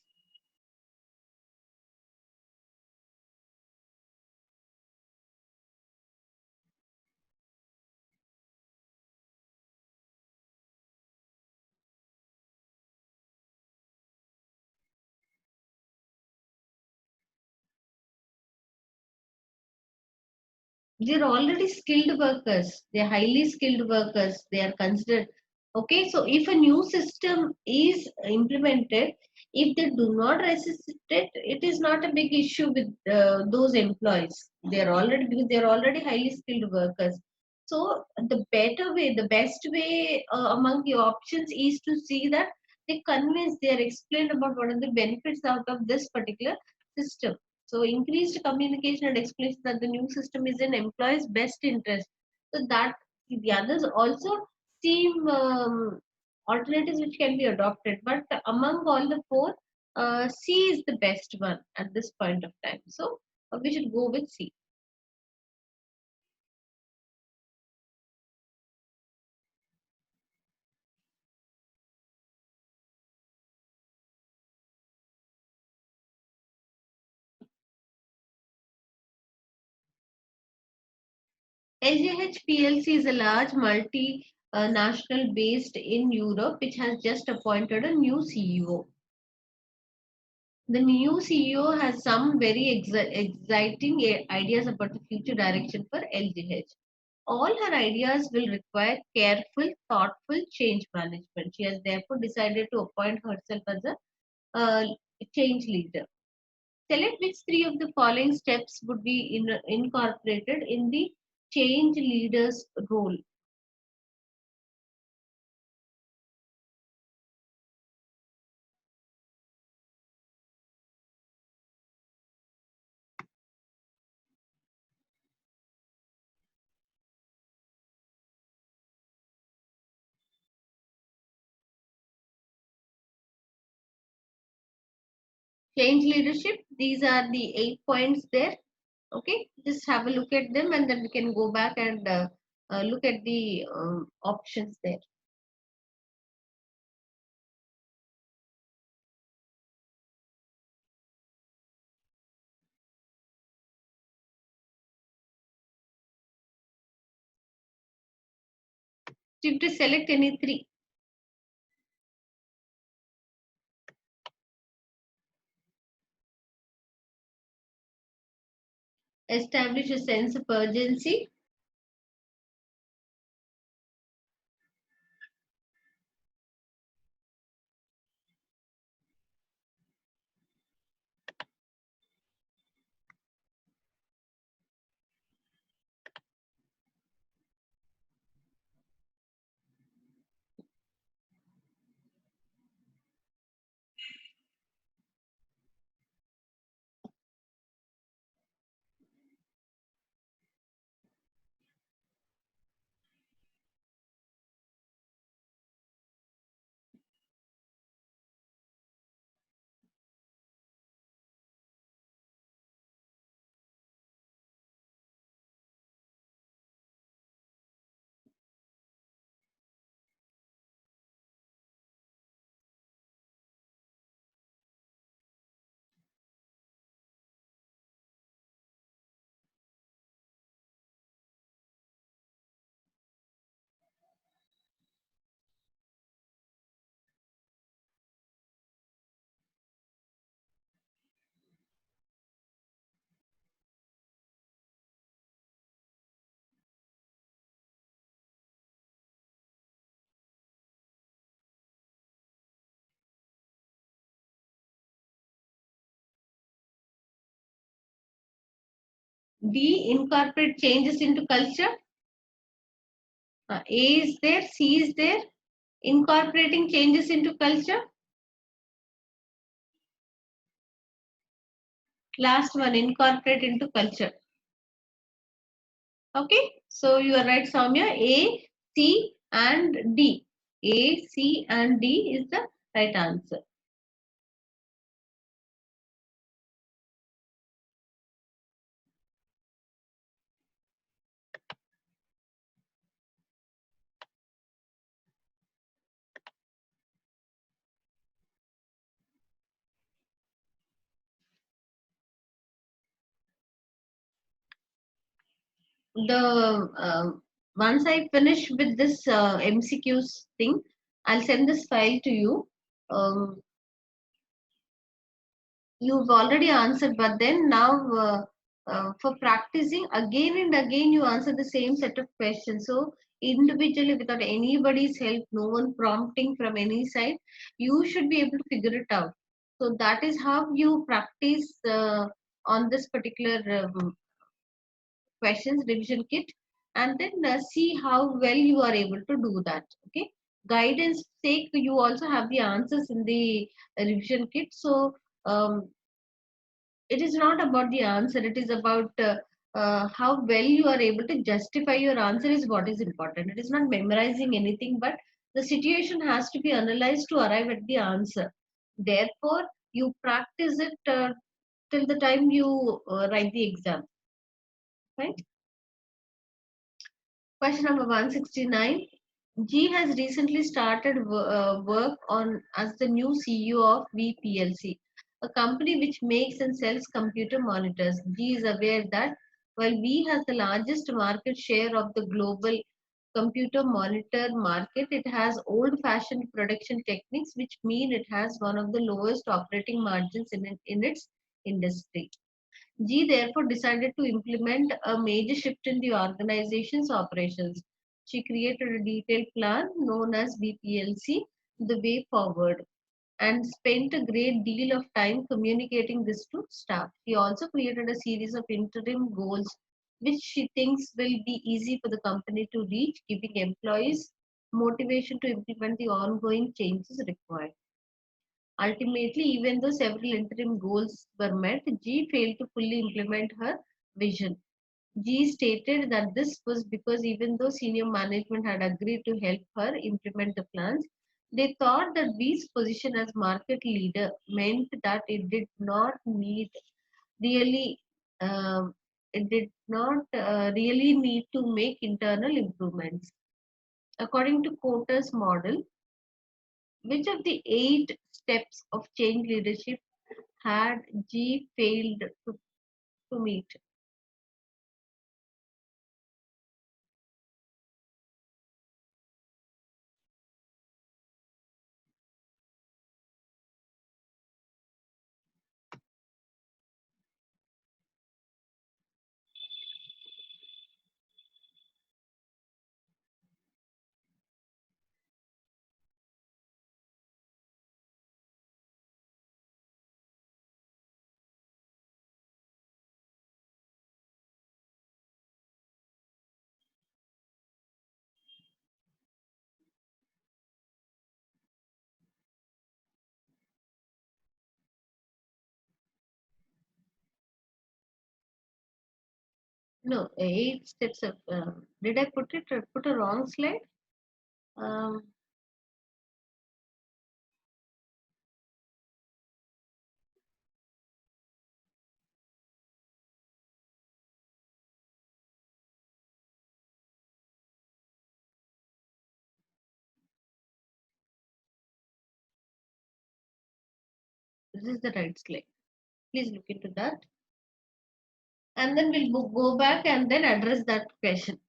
They're already skilled workers. They're highly skilled workers. They are considered. Okay, so if a new system is implemented, if they do not resist it, it is not a big issue with those employees. They're already because they're already highly skilled workers. So the better way, the best way among the options is to see that they convince, they are explained about what are the benefits out of this particular system. So increased communication and explanation that the new system is in employees' best interest. So that the others also seem alternatives which can be adopted. But among all the four, C is the best one at this point of time. So we should go with C. LGH PLC is a large multinational based in Europe which has just appointed a new CEO. The new CEO has some very exciting ideas about the future direction for LGH. All her ideas will require careful, thoughtful change management. She has therefore decided to appoint herself as a uh, change leader. Select which three of the following steps would be incorporated in the change leader's role. Change leadership, these are the 8 points there. Okay, just have a look at them and then we can go back and look at the options there. So you have to select any three. Establish a sense of urgency. D, incorporate changes into culture. A is there, C is there. Incorporating changes into culture. Last one, incorporate into culture. Okay, so you are right, Soumya. A, C, and D. A, C, and D is the right answer. The Once I finish with this MCQs thing, I'll send this file to you. Um, you've already answered, but then now for practicing again and again, you answer the same set of questions. So individually, without anybody's help, no one prompting from any side, you should be able to figure it out. So that is how you practice on this particular questions revision kit, and then see how well you are able to do that. Okay, guidance sake, you also have the answers in the revision kit. So um, it is not about the answer, it is about how well you are able to justify your answer is what is important. It is not memorizing anything, but the situation has to be analyzed to arrive at the answer. Therefore you practice it till the time you write the exam, right? Question number 169. G has recently started work on as the new CEO of VPLC, a company which makes and sells computer monitors. G is aware that while V has the largest market share of the global computer monitor market, it has old-fashioned production techniques, which mean it has one of the lowest operating margins in its industry. G therefore decided to implement a major shift in the organization's operations. She created a detailed plan known as BPLC, the way forward, and spent a great deal of time communicating this to staff. She also created a series of interim goals which she thinks will be easy for the company to reach, giving employees motivation to implement the ongoing changes required. Ultimately, even though several interim goals were met, G failed to fully implement her vision. G stated that this was because even though senior management had agreed to help her implement the plans, they thought that V's position as market leader meant that really um, it did not really need to make internal improvements. According to Coter's model, which of the 8 steps of change leadership had G failed to meet? No, 8 steps of. Did I put a wrong slide? Um, this is the right slide. Please look into that, and then we'll go back and then address that question.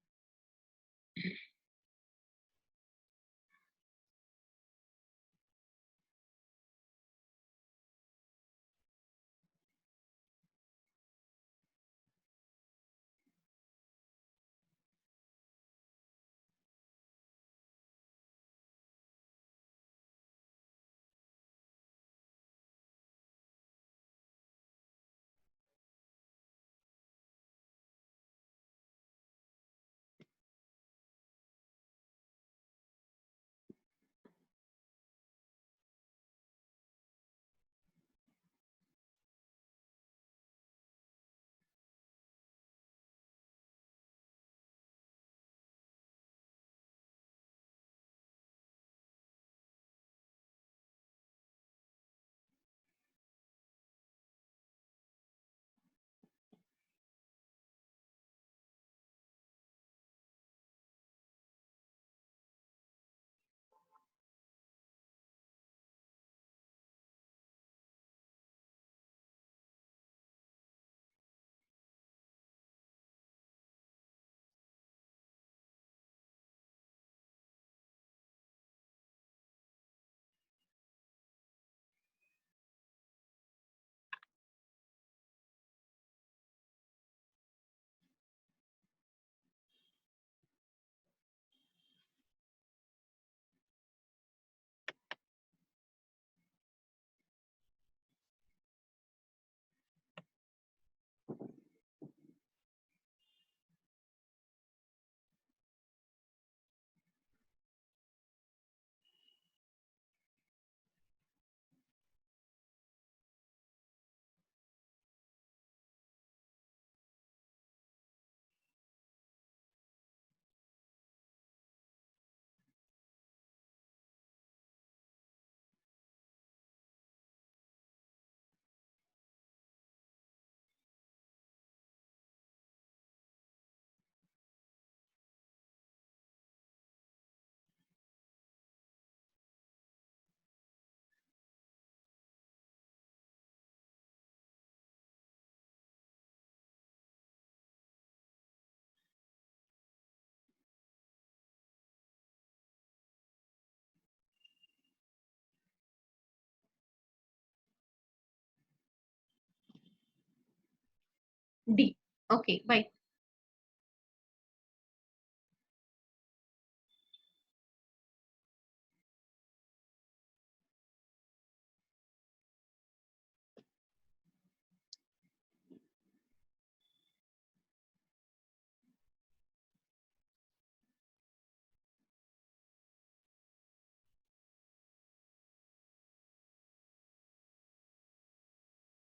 D. Okay, bye.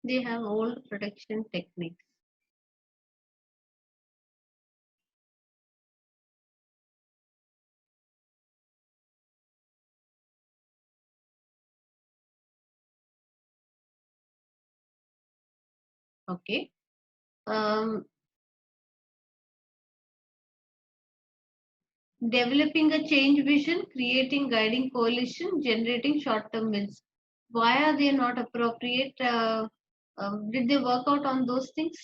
They have old production techniques. Okay. Um, Developing a change vision, creating guiding coalition, generating short-term wins. Why are they not appropriate? Did they work out on those things?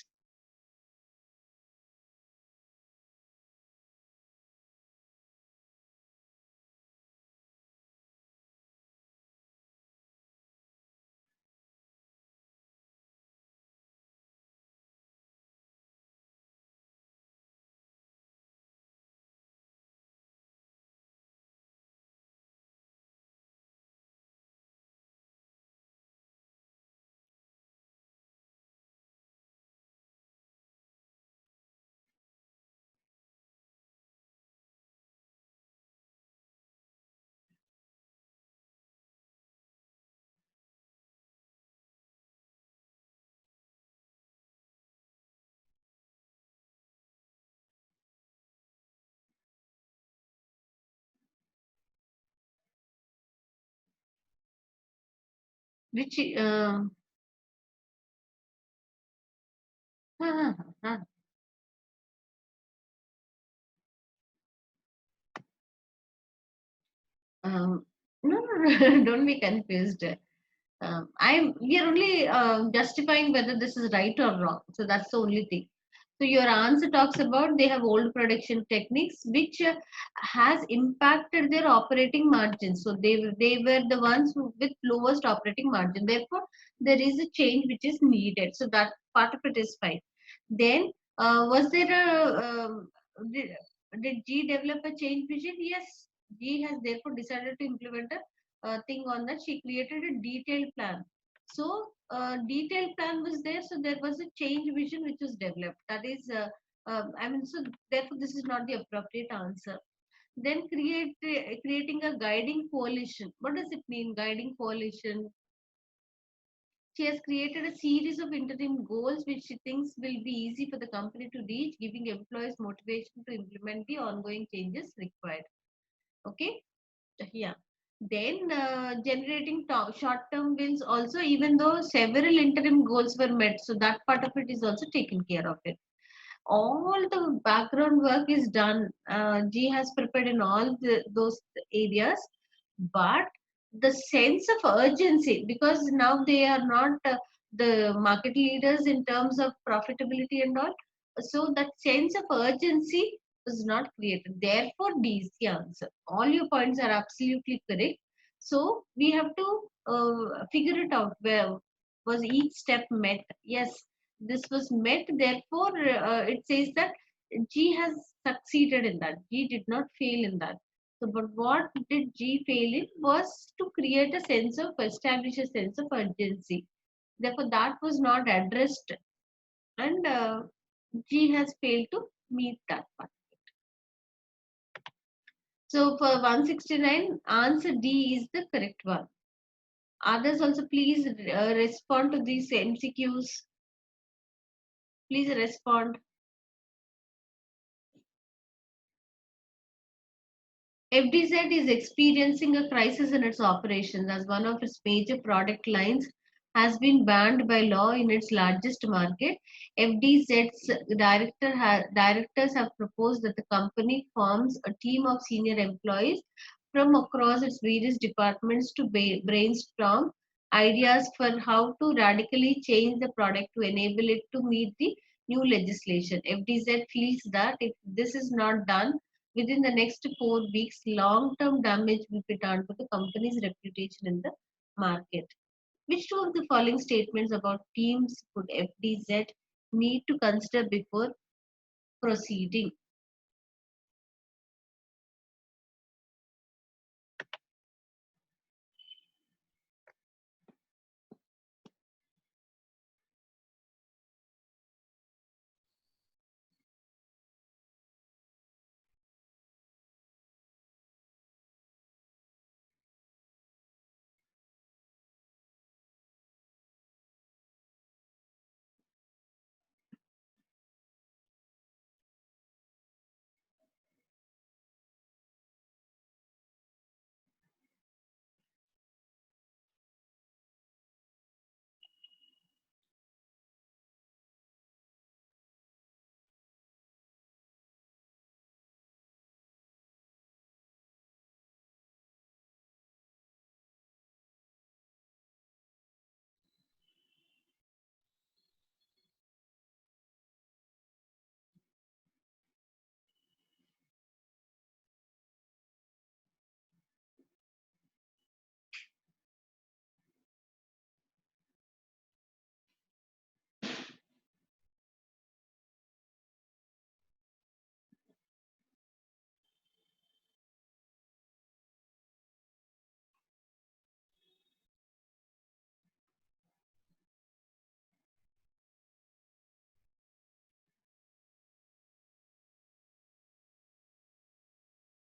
Which huh, huh, no, no, don't be confused. We are only justifying whether this is right or wrong. So that's the only thing. So your answer talks about they have old production techniques which has impacted their operating margins. So they were the ones who, with lowest operating margin. Therefore, there is a change which is needed. So that part of it is fine. Then was there did, did G develop a change vision? Yes, G has therefore decided to implement a thing on that. She created a detailed plan. So detailed plan was there. So there was a change vision which was developed. That is, I mean, so therefore this is not the appropriate answer. Then creating a guiding coalition. What does it mean, guiding coalition? She has created a series of interim goals which she thinks will be easy for the company to reach, giving employees motivation to implement the ongoing changes required. Okay. Yeah. Then generating short-term wins also, even though several interim goals were met, so that part of it is also taken care of it. All the background work is done. G has prepared in all those areas, but the sense of urgency, because now they are not the market leaders in terms of profitability and all, so that sense of urgency was not created. Therefore, D is the answer. All your points are absolutely correct. So we have to figure it out, where was each step met. Yes, this was met. Therefore, it says that G has succeeded in that. G did not fail in that. So, but what did G fail in was to create a sense of, establish a sense of urgency. Therefore, that was not addressed, and G has failed to meet that part. So, for 169, answer D is the correct one. Others also, please respond to these MCQs. Please respond. FDZ is experiencing a crisis in its operations as one of its major product lines has been banned by law in its largest market. FDZ's directors have proposed that the company forms a team of senior employees from across its various departments to brainstorm ideas for how to radically change the product to enable it to meet the new legislation. FDZ feels that if this is not done, within the next 4 weeks, long-term damage will be done to the company's reputation in the market. Which two of the following statements about teams could FDZ need to consider before proceeding?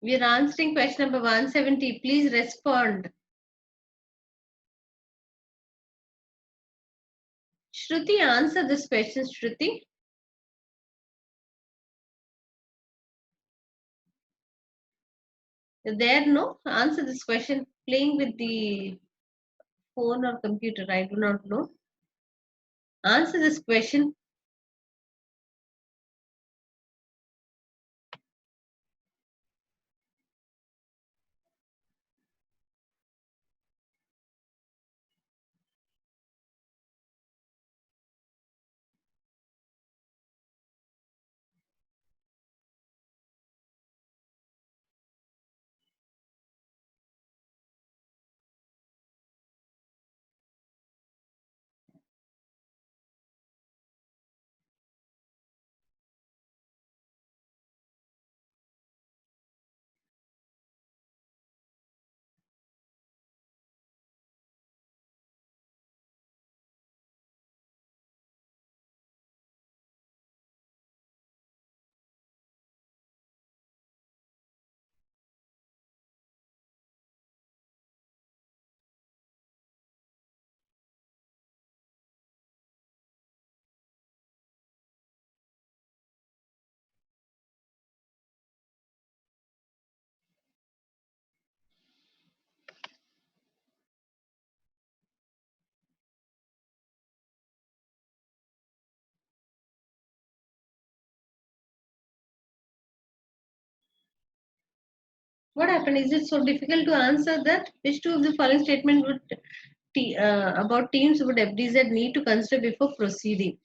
We are answering question number 170. Please respond. Shruti, answer this question, Shruti. You're there, no? Answer this question. Playing with the phone or computer, I do not know. Answer this question. What happened? Is it so difficult to answer that? Which two of the following statement would about teams would FDZ need to consider before proceeding?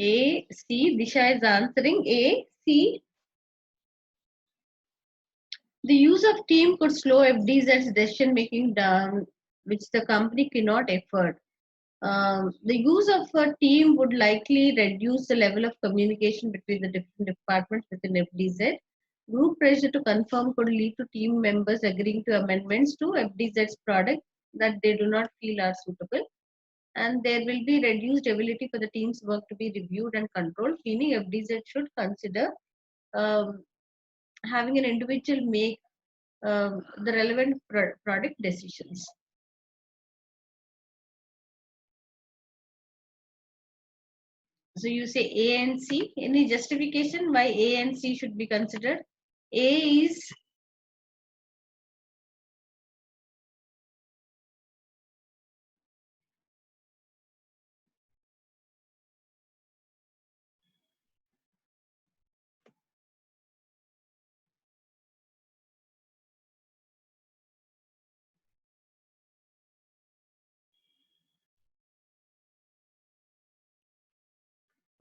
A, C. Disha is answering A, C. The use of team could slow FDZ's decision making down, which the company cannot afford. The use of a team would likely reduce the level of communication between the different departments within FDZ. Group pressure to confirm could lead to team members agreeing to amendments to FDZ's product that they do not feel are suitable. And there will be reduced ability for the team's work to be reviewed and controlled, meaning FDZ should consider um, having an individual make the relevant product decisions. So you say A and C. Any justification why A and C should be considered? A is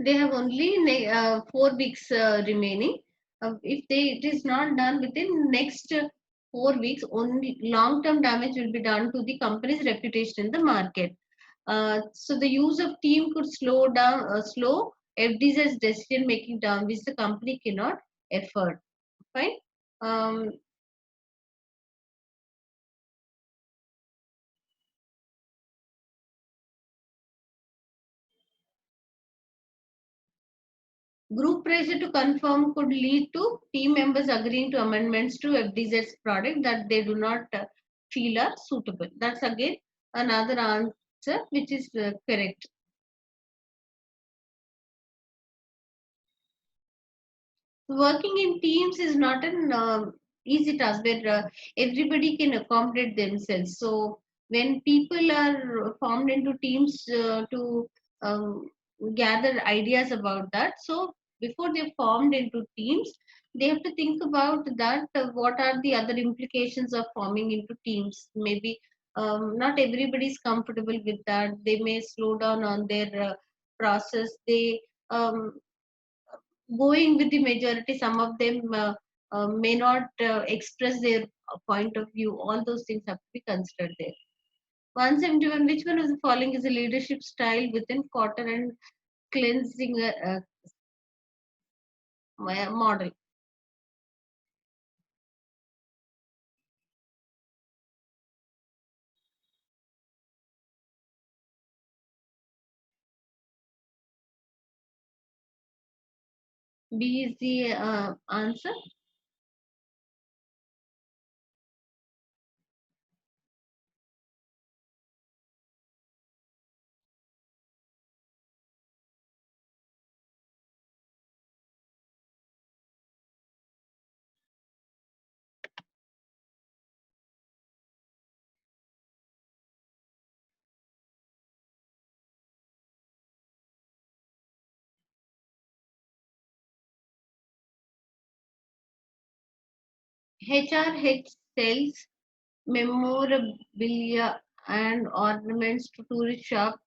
they have only 4 weeks remaining. If it is not done within next 4 weeks, only long-term damage will be done to the company's reputation in the market. So the use of team could slow FDZ's decision making down, which the company cannot afford. Fine. Um, Group pressure to confirm could lead to team members agreeing to amendments to FDZ's product that they do not feel are suitable. That's again another answer which is correct. Working in teams is not an easy task where everybody can accommodate themselves. So when people are formed into teams to um, gather ideas about that, so before they formed into teams, they have to think about that what are the other implications of forming into teams. Maybe not everybody is comfortable with that. They may slow down on their process. They um, going with the majority, some of them may not express their point of view. All those things have to be considered there. 171, which one of the following is a leadership style within cotton and cleansing model? B is the answer. HRH sells memorabilia and ornaments to tourist shops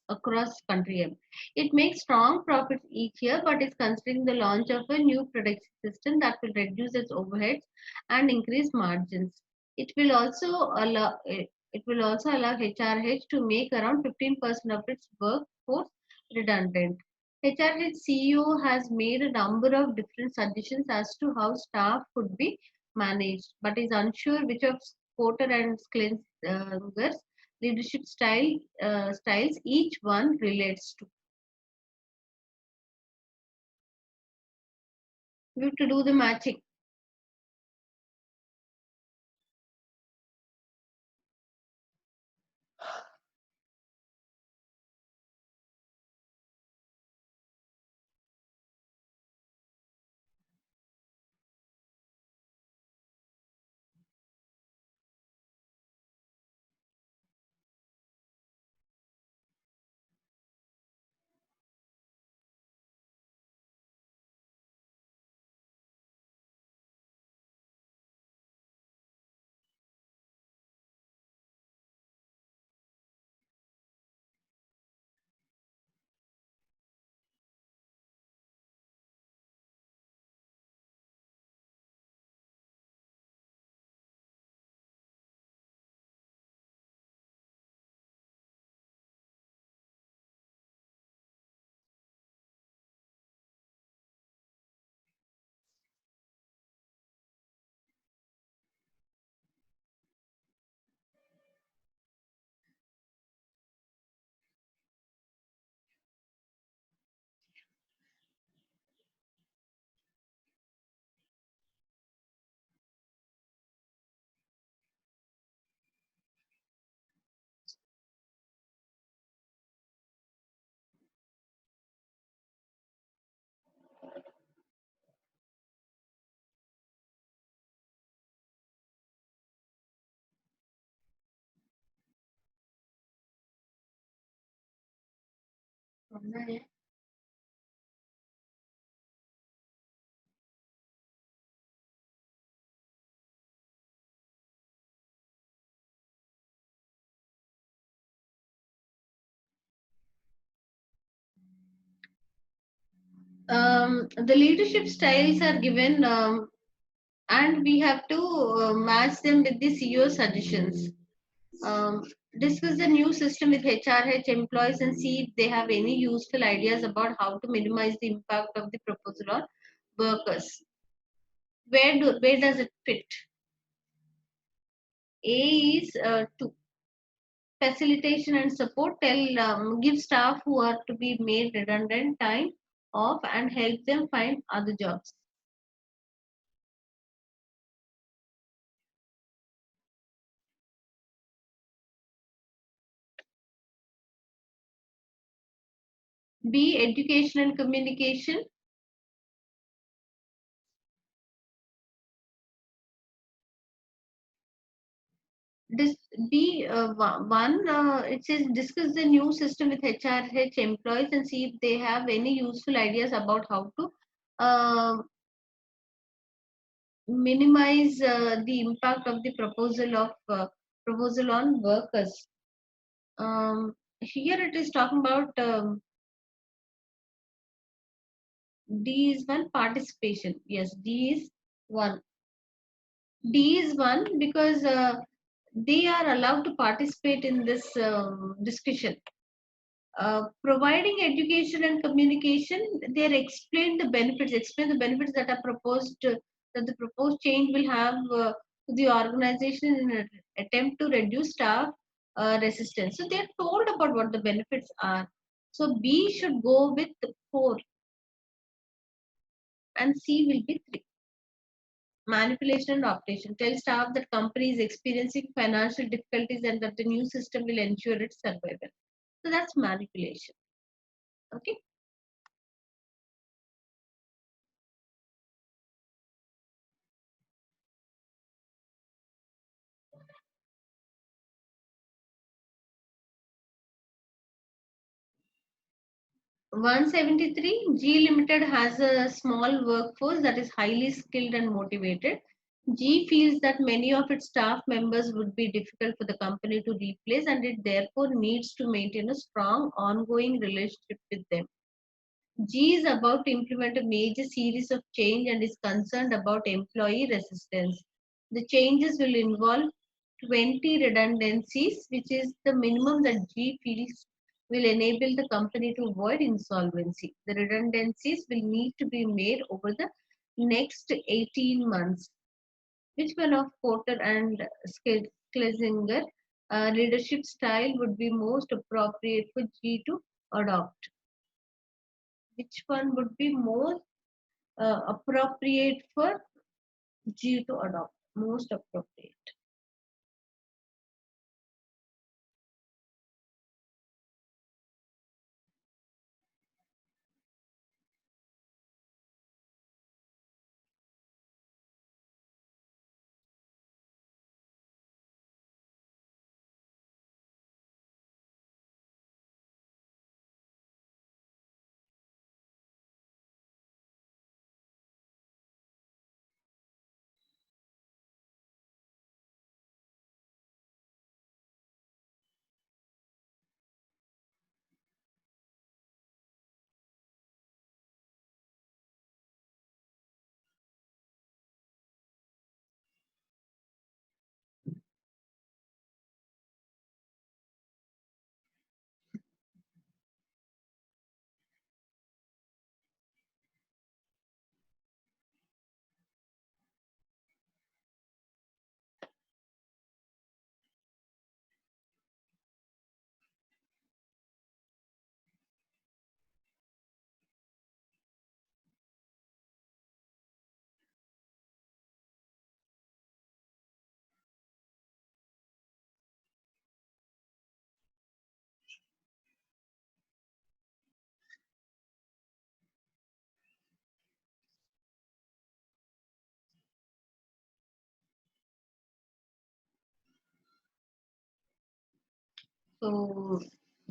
across country. It makes strong profits each year, but is considering the launch of a new production system that will reduce its overheads and increase margins. It will also allow HRH to make around 15% of its workforce redundant. HRH CEO has made a number of different suggestions as to how staff could be managed, but is unsure which of Porter and Schlenger's leadership styles each one relates to. We have to do the matching. The leadership styles are given, and we have to match them with the CEO suggestions. Um, Discuss the new system with HRH employees and see if they have any useful ideas about how to minimize the impact of the proposal on workers. Where does it fit? A is to facilitation and support. Give staff who are to be made redundant time off and help them find other jobs. B, education and communication. This one, it says discuss the new system with HRH employees and see if they have any useful ideas about how to uh, minimize the impact of the proposal on workers. Here it is talking about D is one, participation. Yes, D is one. D is one because they are allowed to participate in this discussion. Providing education and communication, they explain the benefits that are proposed, that the proposed change will have to the organization in an attempt to reduce staff resistance. So they are told about what the benefits are. So B should go with 4 and C will be 3. Manipulation and optation. Tell staff that company is experiencing financial difficulties and that the new system will ensure its survival. So that's manipulation. Okay. 173, G Limited has a small workforce that is highly skilled and motivated. G feels that many of its staff members would be difficult for the company to replace and it therefore needs to maintain a strong ongoing relationship with them. G is about to implement a major series of change and is concerned about employee resistance. The changes will involve 20 redundancies, which is the minimum that G feels will enable the company to avoid insolvency. The redundancies will need to be made over the next 18 months. Which one of Porter and Schlesinger leadership style would be most appropriate for G to adopt? Which one would be more appropriate for G to adopt? Most appropriate. So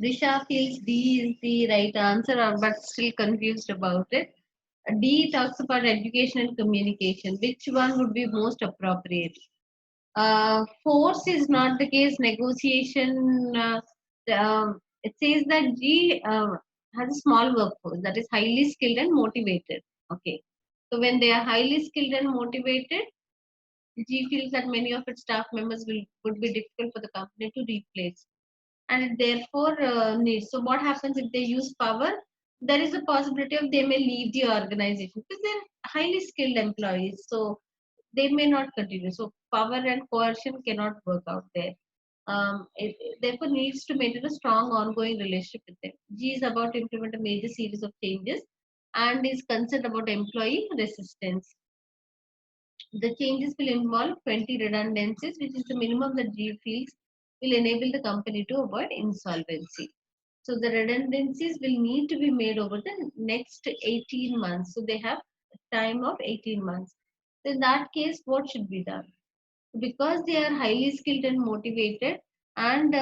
Disha feels D is the right answer, but still confused about it. D talks about education and communication. Which one would be most appropriate? Force is not the case. Negotiation. It says that G has a small workforce that is highly skilled and motivated. Okay. So when they are highly skilled and motivated, G feels that many of its staff members would be difficult for the company to replace, and it therefore needs. So what happens if they use power? There is a possibility of they may leave the organization because they're highly skilled employees. So they may not continue. So power and coercion cannot work out there. It therefore needs to maintain a strong ongoing relationship with them. G is about to implement a major series of changes and is concerned about employee resistance. The changes will involve 20 redundancies, which is the minimum that G feels will enable the company to avoid insolvency. So the redundancies will need to be made over the next 18 months. So they have a time of 18 months. So in that case, what should be done? Because they are highly skilled and motivated, and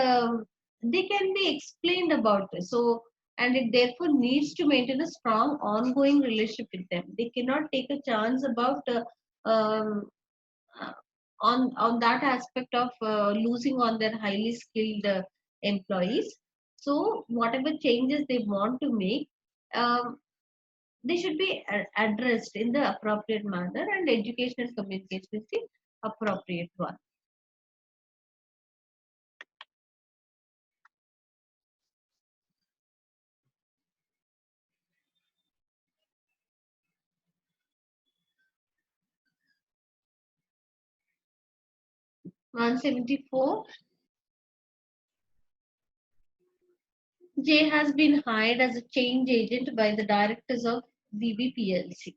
they can be explained about this. So, and it therefore needs to maintain a strong ongoing relationship with them. They cannot take a chance about um, uh, on that aspect of losing on their highly skilled employees. So whatever changes they want to make, um, they should be addressed in the appropriate manner, and education and communication is the appropriate one. 174. J has been hired as a change agent by the directors of BBPLC.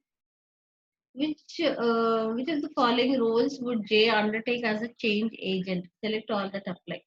Which of the following roles would J undertake as a change agent? Select all that apply.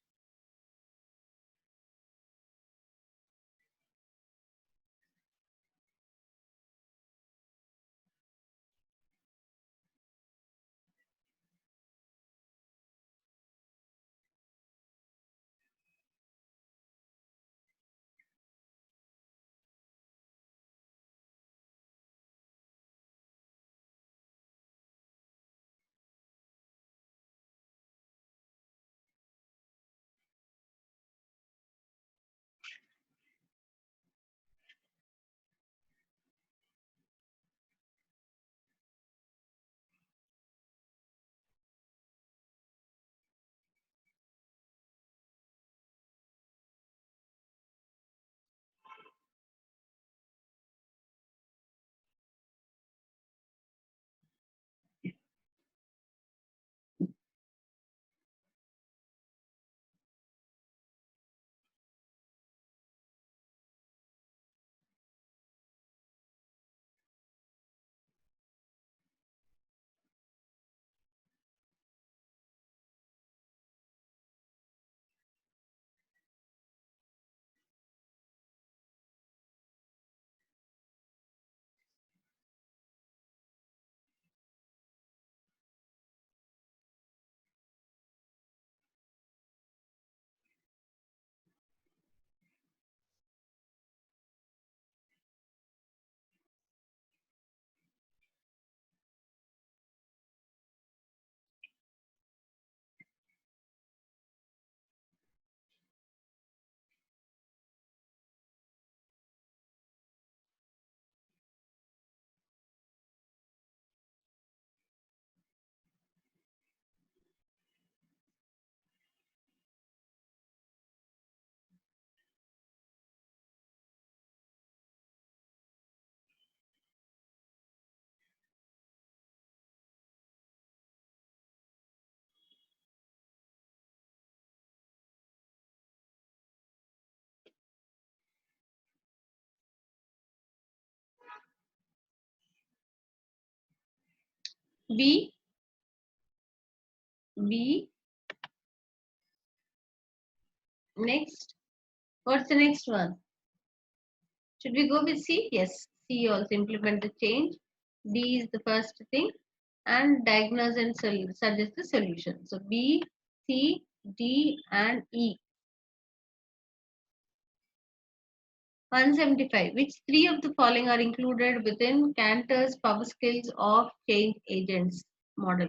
B. B. Next. What's the next one? Should we go with C? Yes. C also implement the change. D is the first thing, and diagnose and suggest the solution. So B, C, D, and E. 175. Which three of the following are included within Cantor's power skills of change agents model?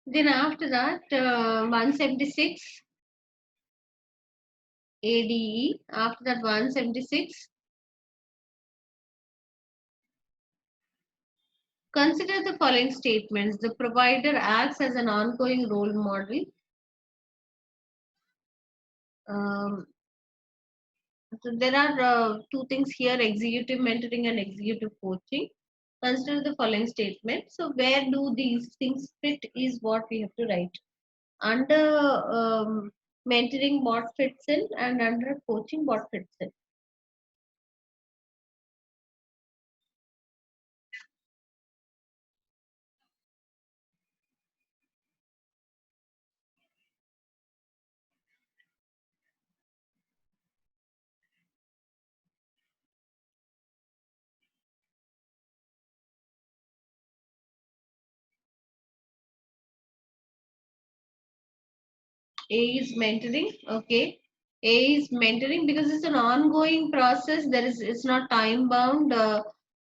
Then after that, 176 ADE. After that, 176. Consider the following statements. The provider acts as an ongoing role model. Um, so there are two things here: executive mentoring and executive coaching. Consider the following statement. So where do these things fit is what we have to write. Under mentoring, what fits in, and under coaching, what fits in. A is mentoring. Okay. A is mentoring because it's an ongoing process. It's not time bound.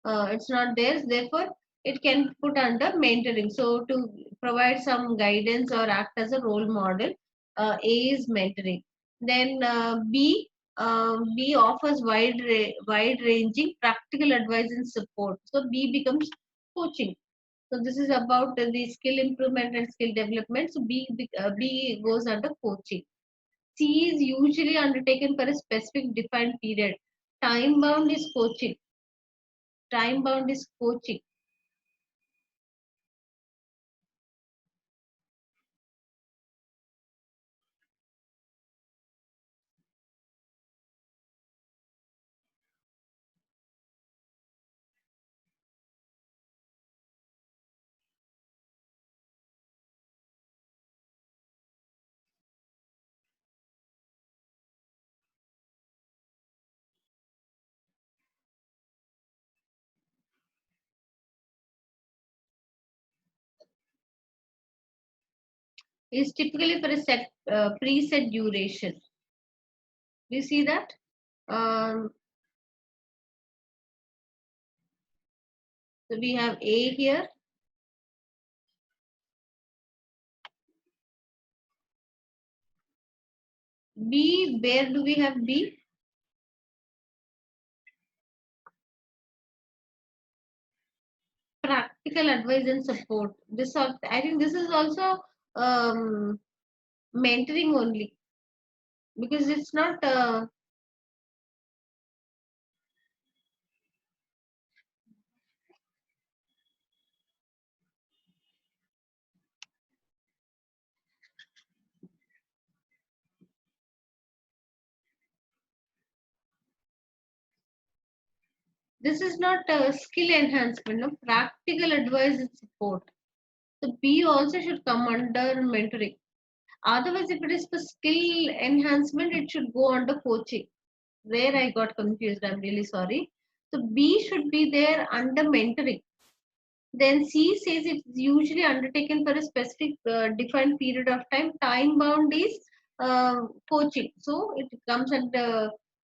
It's not there. Therefore, it can put under mentoring. So to provide some guidance or act as a role model, A is mentoring. Then B offers wide ranging practical advice and support. So B becomes coaching. So this is about the skill improvement and skill development. So B goes under coaching. C is usually undertaken for a specific defined period. Time bound is coaching. Time bound is coaching. Is typically for a set preset duration. Do you see that? Um, so we have A here. B, where do we have B? advice and support. I think this is also um, mentoring only, because it's not. This is not skill enhancement. No, practical advice and support. So B also should come under mentoring. Otherwise, if it is for skill enhancement, it should go under coaching. Where I got confused, I'm really sorry. So B should be there under mentoring. Then C says it's usually undertaken for a specific defined period of time. Time bound is coaching. So it comes under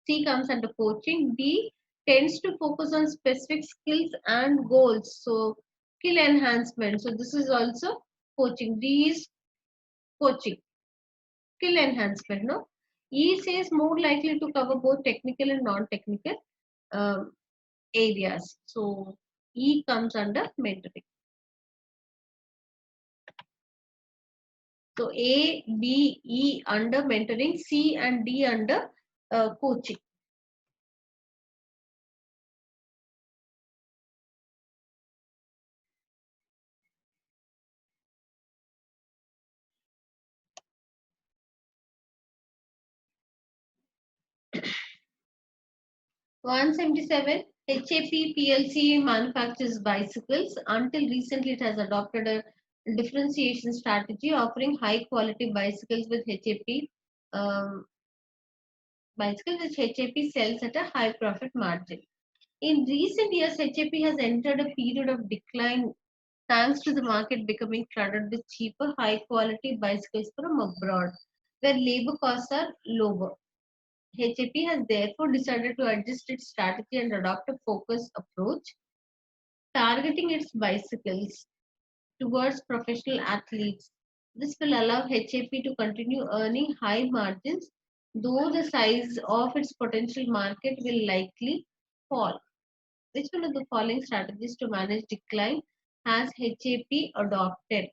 C comes under coaching. D tends to focus on specific skills and goals. So skill enhancement. So this is also coaching. D is coaching, skill enhancement. No, E says more likely to cover both technical and non-technical um, areas. So E comes under mentoring. So A, B, E under mentoring, C and D under coaching. One 177 HAP PLC manufactures bicycles. Until recently, it has adopted a differentiation strategy offering high quality bicycles with HAP um, bicycles which HAP sells at a high profit margin. In recent years, HAP has entered a period of decline thanks to the market becoming flooded with cheaper, high quality bicycles from abroad, where labor costs are lower. HAP has therefore decided to adjust its strategy and adopt a focused approach, targeting its bicycles towards professional athletes. This will allow HAP to continue earning high margins, though the size of its potential market will likely fall. Which one of the following strategies to manage decline has HAP adopted?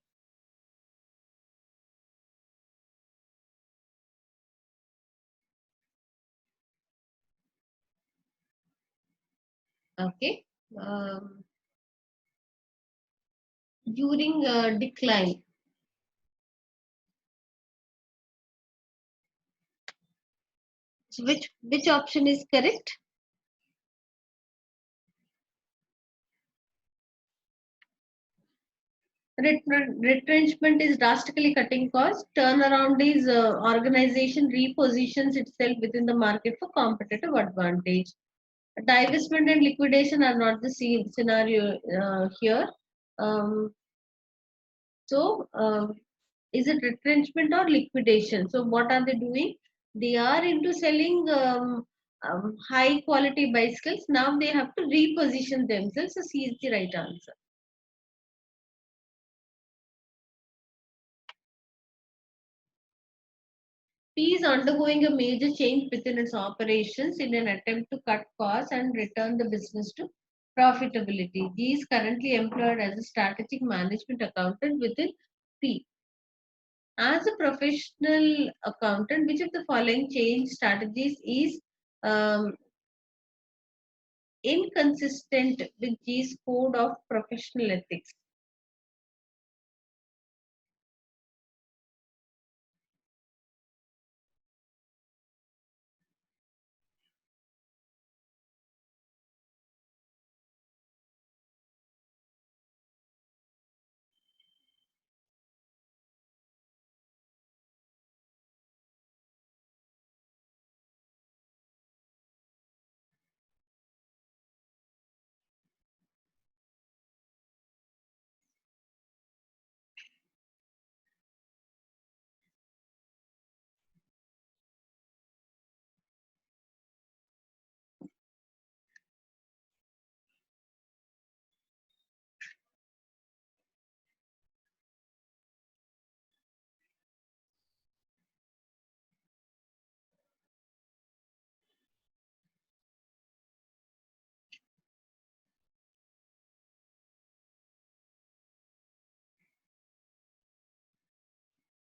Okay. Um, During decline, so which option is correct? Retrenchment is drastically cutting costs. Turnaround is organization repositions itself within the market for competitive advantage. Divestment and liquidation are not the same scenario here. Um, so, is it retrenchment or liquidation? So, what are they doing? They are into selling high quality bicycles. Now they have to reposition themselves. So, C is the right answer. P is undergoing a major change within its operations in an attempt to cut costs and return the business to profitability. G is currently employed as a strategic management accountant within P. As a professional accountant, which of the following change strategies is um, inconsistent with G's code of professional ethics?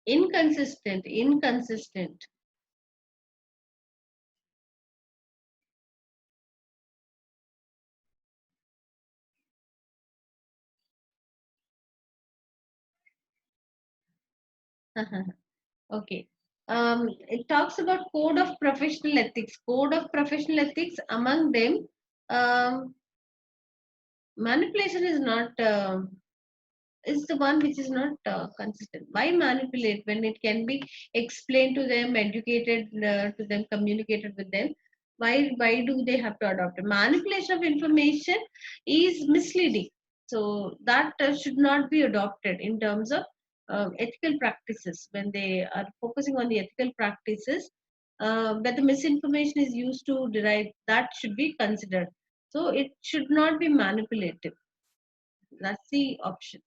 Inconsistent. Okay. It talks about code of professional ethics. Code of professional ethics, among them, um, manipulation is the one which is not consistent. Why manipulate when it can be explained to them, educated to them, communicated with them? Why do they have to adopt it? Manipulation of information is misleading. So that should not be adopted in terms of ethical practices. When they are focusing on the ethical practices, where the misinformation is used to derive, that should be considered. So it should not be manipulative. That's the option.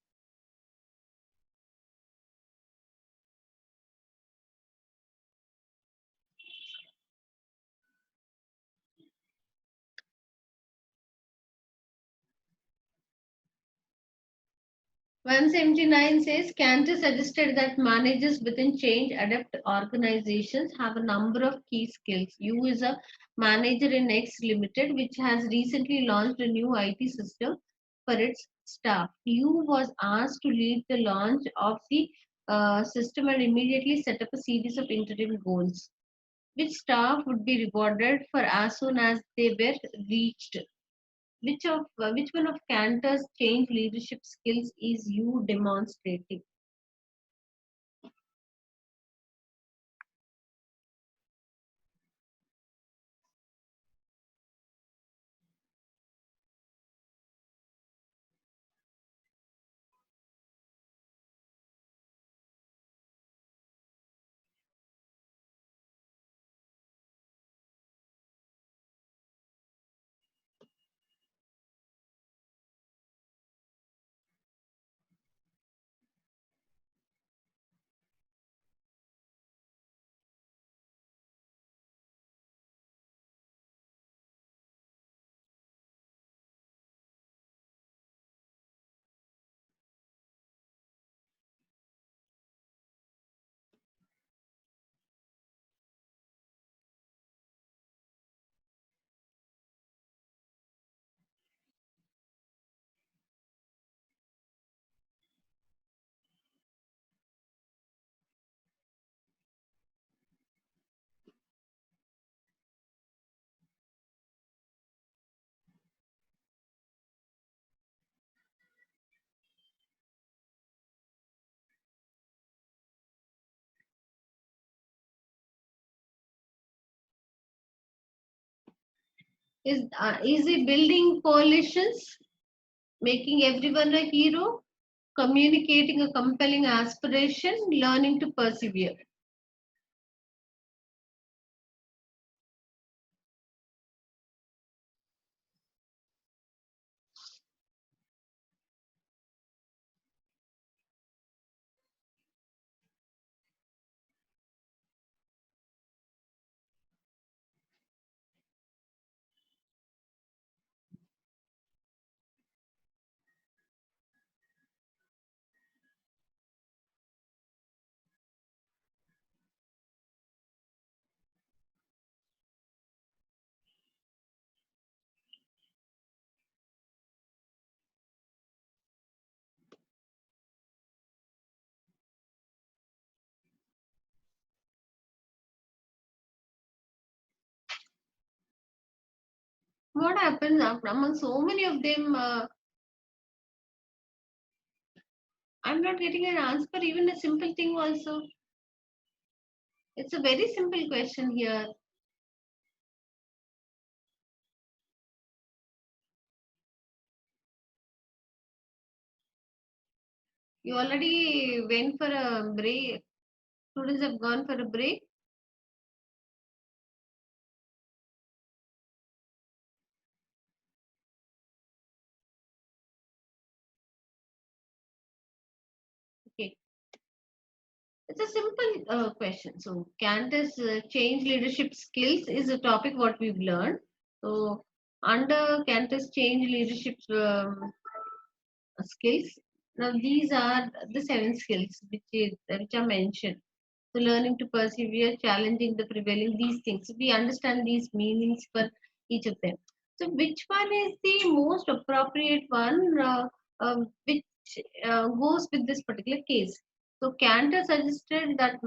One 79 says Cantor suggested that managers within change adapt organizations have a number of key skills. You is a manager in X Limited, which has recently launched a new IT system for its staff. You was asked to lead the launch of the system and immediately set up a series of interim goals, which staff would be rewarded for as soon as they were reached. Which one of Cantor's change leadership skills is you demonstrating? Is he building coalitions, making everyone a hero, communicating a compelling aspiration, learning to persevere? What happens among so many of them? I'm not getting an answer for even a simple thing. Also, it's a very simple question here. You already went for a break. Students have gone for a break. Okay. It's a simple question. So, Candace change leadership skills is a topic what we've learned. So, under Candace change leadership skills, Now, these are the seven skills which are mentioned. So, learning to persevere, challenging the prevailing, these things. So we understand these meanings for each of them. So, which one is the most appropriate one which goes with this particular case? So, Cantor suggested that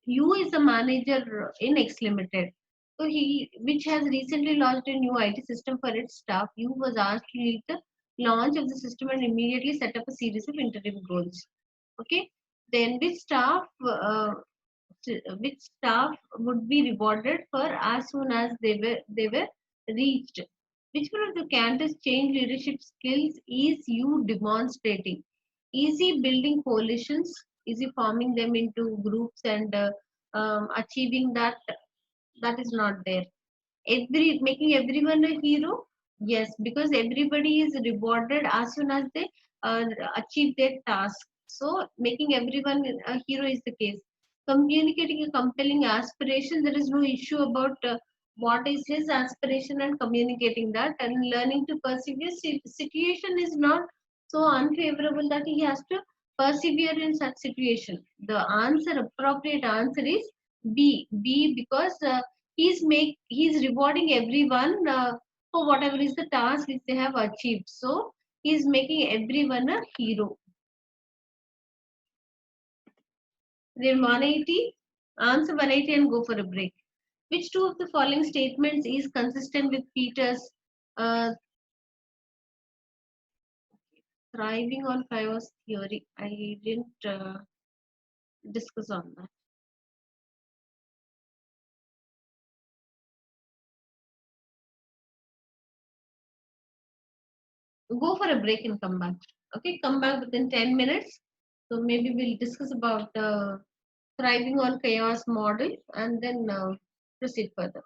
you is a manager in X Limited. So, which has recently launched a new IT system for its staff. You was asked to lead the launch of the system and immediately set up a series of interim goals. Okay, then which staff would be rewarded for as soon as they were reached. Which one of the Cantus change leadership skills is you demonstrating? Is he building coalitions? Is he forming them into groups and achieving that? That is not there. Making everyone a hero, yes, because everybody is rewarded as soon as they uh, achieve their task. So making everyone a hero is the case. Communicating a compelling aspiration, there is no issue about what is his aspiration and communicating that, and learning to persevere. Situation is not so unfavorable that he has to persevere in such situation. The answer, appropriate answer is b because he's rewarding everyone for whatever is the task which they have achieved. So he's making everyone a hero. Then 180, answer 180 and go for a break. Which two of the following statements is consistent with Peter's uh, thriving on chaos theory? I didn't discuss on that. Go for a break and come back. Okay, come back within 10 minutes. So maybe we'll discuss about thriving on chaos model and then proceed further.